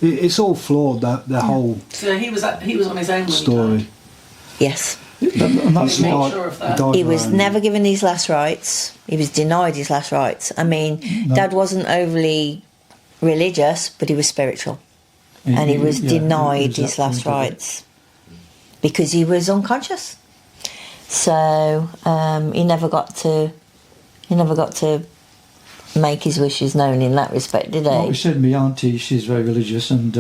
It's all flawed. The whole So he was on his own when he story. died. Yes. And that's Make why sure of that. died He was alone. never given his last rites. He was denied his last rites. I mean, Dad wasn't overly religious, but he was spiritual. And he was denied his last rites because he was unconscious. So he never got to make his wishes known in that respect, did Like we he? said, my auntie, she's very religious, and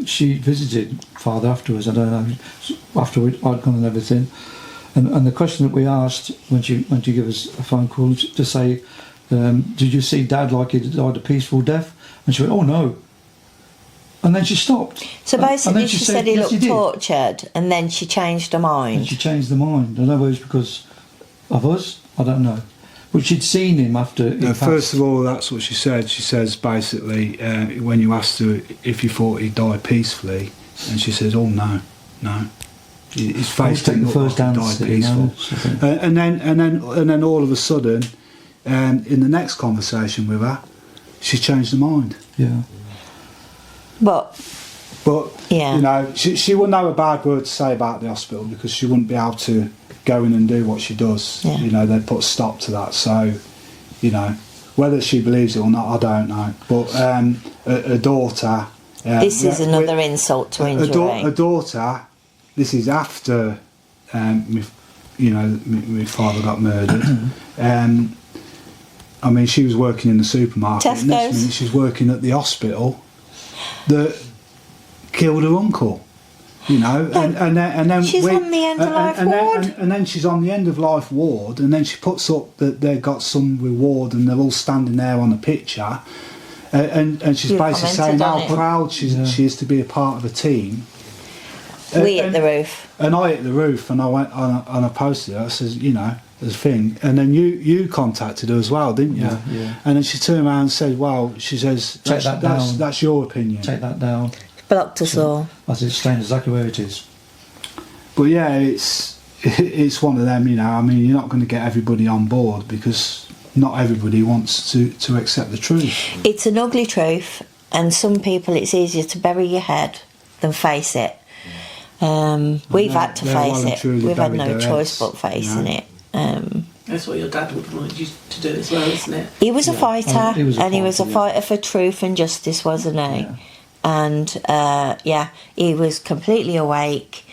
she visited Father afterwards. I don't know, after I'd gone and everything. And the question that we asked when she gave us a phone call to say, "Did you see Dad like he died a peaceful death?" And she went, "Oh no." And then she stopped. So And basically, then she said he "Yes, looked did." tortured, and then she changed her And mind. she changed her mind. I don't know whether it was because of us. I don't know. But she'd seen him after. he First passed. of all, that's what she said. She says basically when you asked her if you thought he died peacefully, and she says, "Oh no, no." His face take didn't the look first like he answer, died peaceful. And then all of a sudden, in the next conversation with her, she changed her mind. Yeah. But But Yeah. she wouldn't have a bad word to say about the hospital because she wouldn't be able to go in and do what she does. Yeah. They'd put a stop to that. So, whether she believes it or not, I don't know. But a daughter. this is another insult to injury. A daughter. This is after, my father got murdered. She was working in the supermarket. And next Tesco's. minute she's working at the hospital that killed her uncle. And then She's on the end of life ward. and then she's on the end of life ward, and then she puts up that they've got some reward, and they're all standing there on a picture, and she's You basically saying commented on how it. proud she is to be a part of a team. We hit the roof. And I hit the roof, and I went and I posted it. I says, as a thing, and then you contacted her as well, didn't you? Yeah. And then she turned around and said, "Well," she says, Take that down. that's your opinion." Take that down. Blocked us all. I said, explain exactly where it is. But yeah, it's one of them, you know. I mean, you're not going to get everybody on board because not everybody wants to accept the truth. It's an ugly truth, and some people it's easier to bury your head than face it. We've had to they're face well and it. truly We've had buried no their choice heads, but facing you know. it. That's what your dad would have wanted you to do as well, isn't it? He was a fighter, he was a and he was a fighter, fighter for truth and justice, wasn't he? Yeah. And he was completely awake,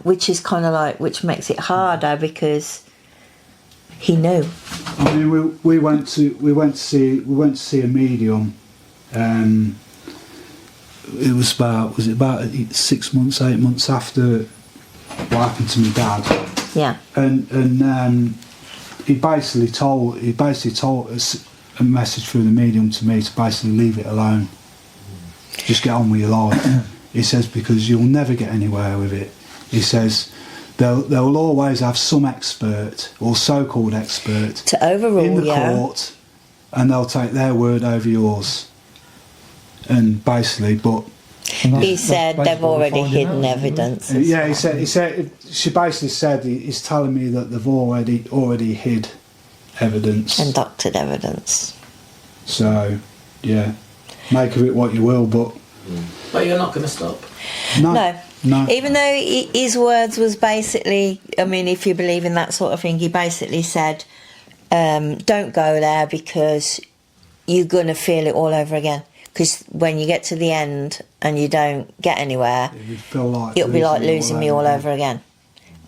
which is kind of like, which makes it harder because he knew. I mean, we went to see a medium. It was about 6 months, 8 months after what happened to my dad. Yeah. And he basically told us a message through the medium to me to basically leave it alone. Just get on with your life. He says, because you'll never get anywhere with it. He says they'll always have some expert or so-called expert To overrule in the you. court, and they'll take their word over yours. And basically, but And that's- He that's said basically they've what we're already finding hidden out, isn't it? evidence. yeah, he said she basically said he's telling me that they've already hid evidence. And doctored evidence. So yeah, make of it what you will, but But you're not going to stop. No. no. Even though his words was basically, I mean, if you believe in that sort of thing, he basically said, don't go there because you're going to feel it all over again. Because when you get to the end and you don't get anywhere, You feel like it'll be like it losing me all over again.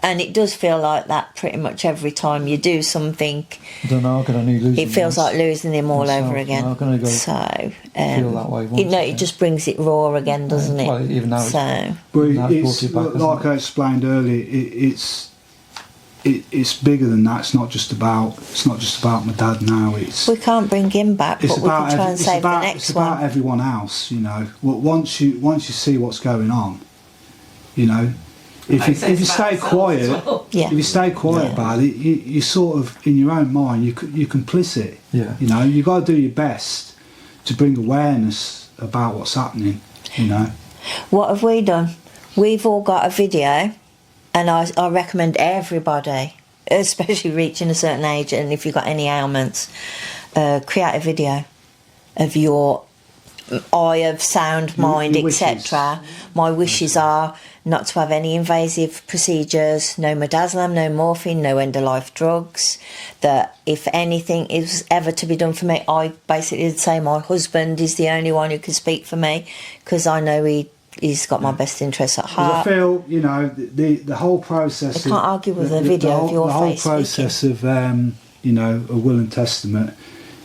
And it does feel like that pretty much every time you do something. I don't know, I can only lose It feels like losing him all myself, over again. I'm gonna go So, feel that way once it again. just brings it raw again, doesn't it? Well, even now it's- So, But That it's brought it back, like hasn't I explained earlier. It's bigger than that. It's not just about my dad now. It's we can't bring him back, but we can try and save the it's next about one. everyone else. You know, once you see what's going on, you know, if you stay quiet, Yeah. if you stay quiet Yeah. about it, you sort of in your own mind you're complicit. Yeah. You know, you got to do your best to bring awareness about what's happening. You know. What have we done? We've all got a video, and I recommend everybody, especially reaching a certain age, and if you've got any ailments, create a video of your eye of sound mind, your wishes. etc. My wishes are not to have any invasive procedures, no midazolam, no morphine, no end-of-life drugs. That if anything is ever to be done for me, I basically would say my husband is the only one who can speak for me, because I know he's got my best interests at 'Cause heart. I feel, you know, the whole process. I can't argue with a video of your The whole face process of, you know, a will and testament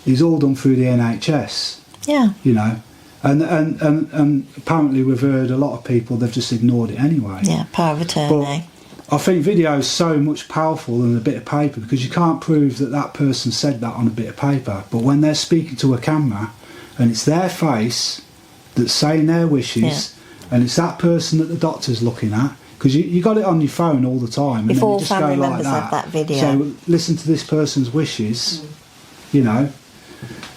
is all done through the NHS. Yeah. You know, and apparently we've heard a lot of people they've just ignored it anyway. Yeah, power of attorney. I think video is so much powerful than a bit of paper, because you can't prove that person said that on a bit of paper. But when they're speaking to a camera and it's their face that's saying their wishes, and it's that person that the doctor's looking at, because you got it on your phone all the time. And If then all you just family go like members have that video. So listen to this person's wishes, you know,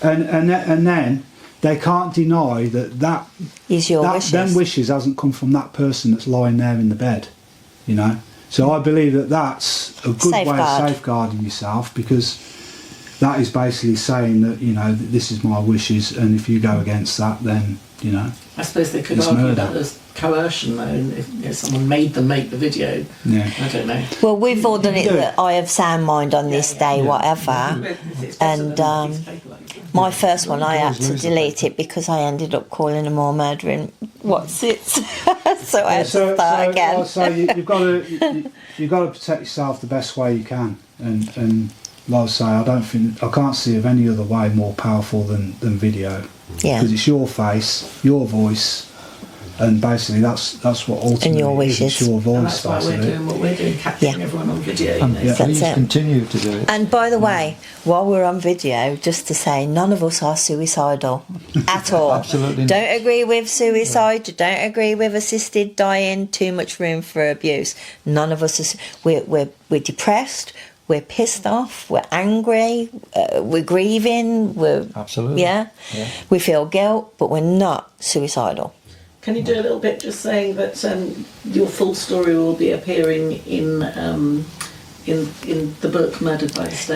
and then they can't deny that Is your wishes. them wishes hasn't come from that person that's lying there in the bed, you know. So I believe that's a good way of Safeguard. safeguarding yourself, because that is basically saying that, you know, that this is my wishes, and if you go against that, then, you know. I suppose they could It's argue murder. that there's coercion, though, and if someone made them make the video. Yeah. I don't know. Well, we've all done it do it. that I have sound mind on this day, whatever. It's better And than a piece of paper like that. My first one, I had to lose it. delete it because I ended up calling them all murdering what's it. So I had to start again. So you've got to protect yourself the best way you can, and like I say, I can't see of any other way more powerful than video, Yeah. because it's your face, your voice, and basically that's what ultimately your is. It's wishes. your And voice, that's why we're basically. doing what we're doing, capturing Yeah. everyone on video. You And know. Yeah. please That's it. continue to do it. And by the way, while we're on video, just to say, none of us are suicidal at all. Absolutely not. Don't agree with suicide. Don't agree with assisted dying. Too much room for abuse. None of us are. We're depressed. we're pissed off, we're angry, we're grieving, Absolutely. yeah, we feel guilt, but we're not suicidal. Can you do a little bit just saying that your full story will be appearing in the book Murdered by a State?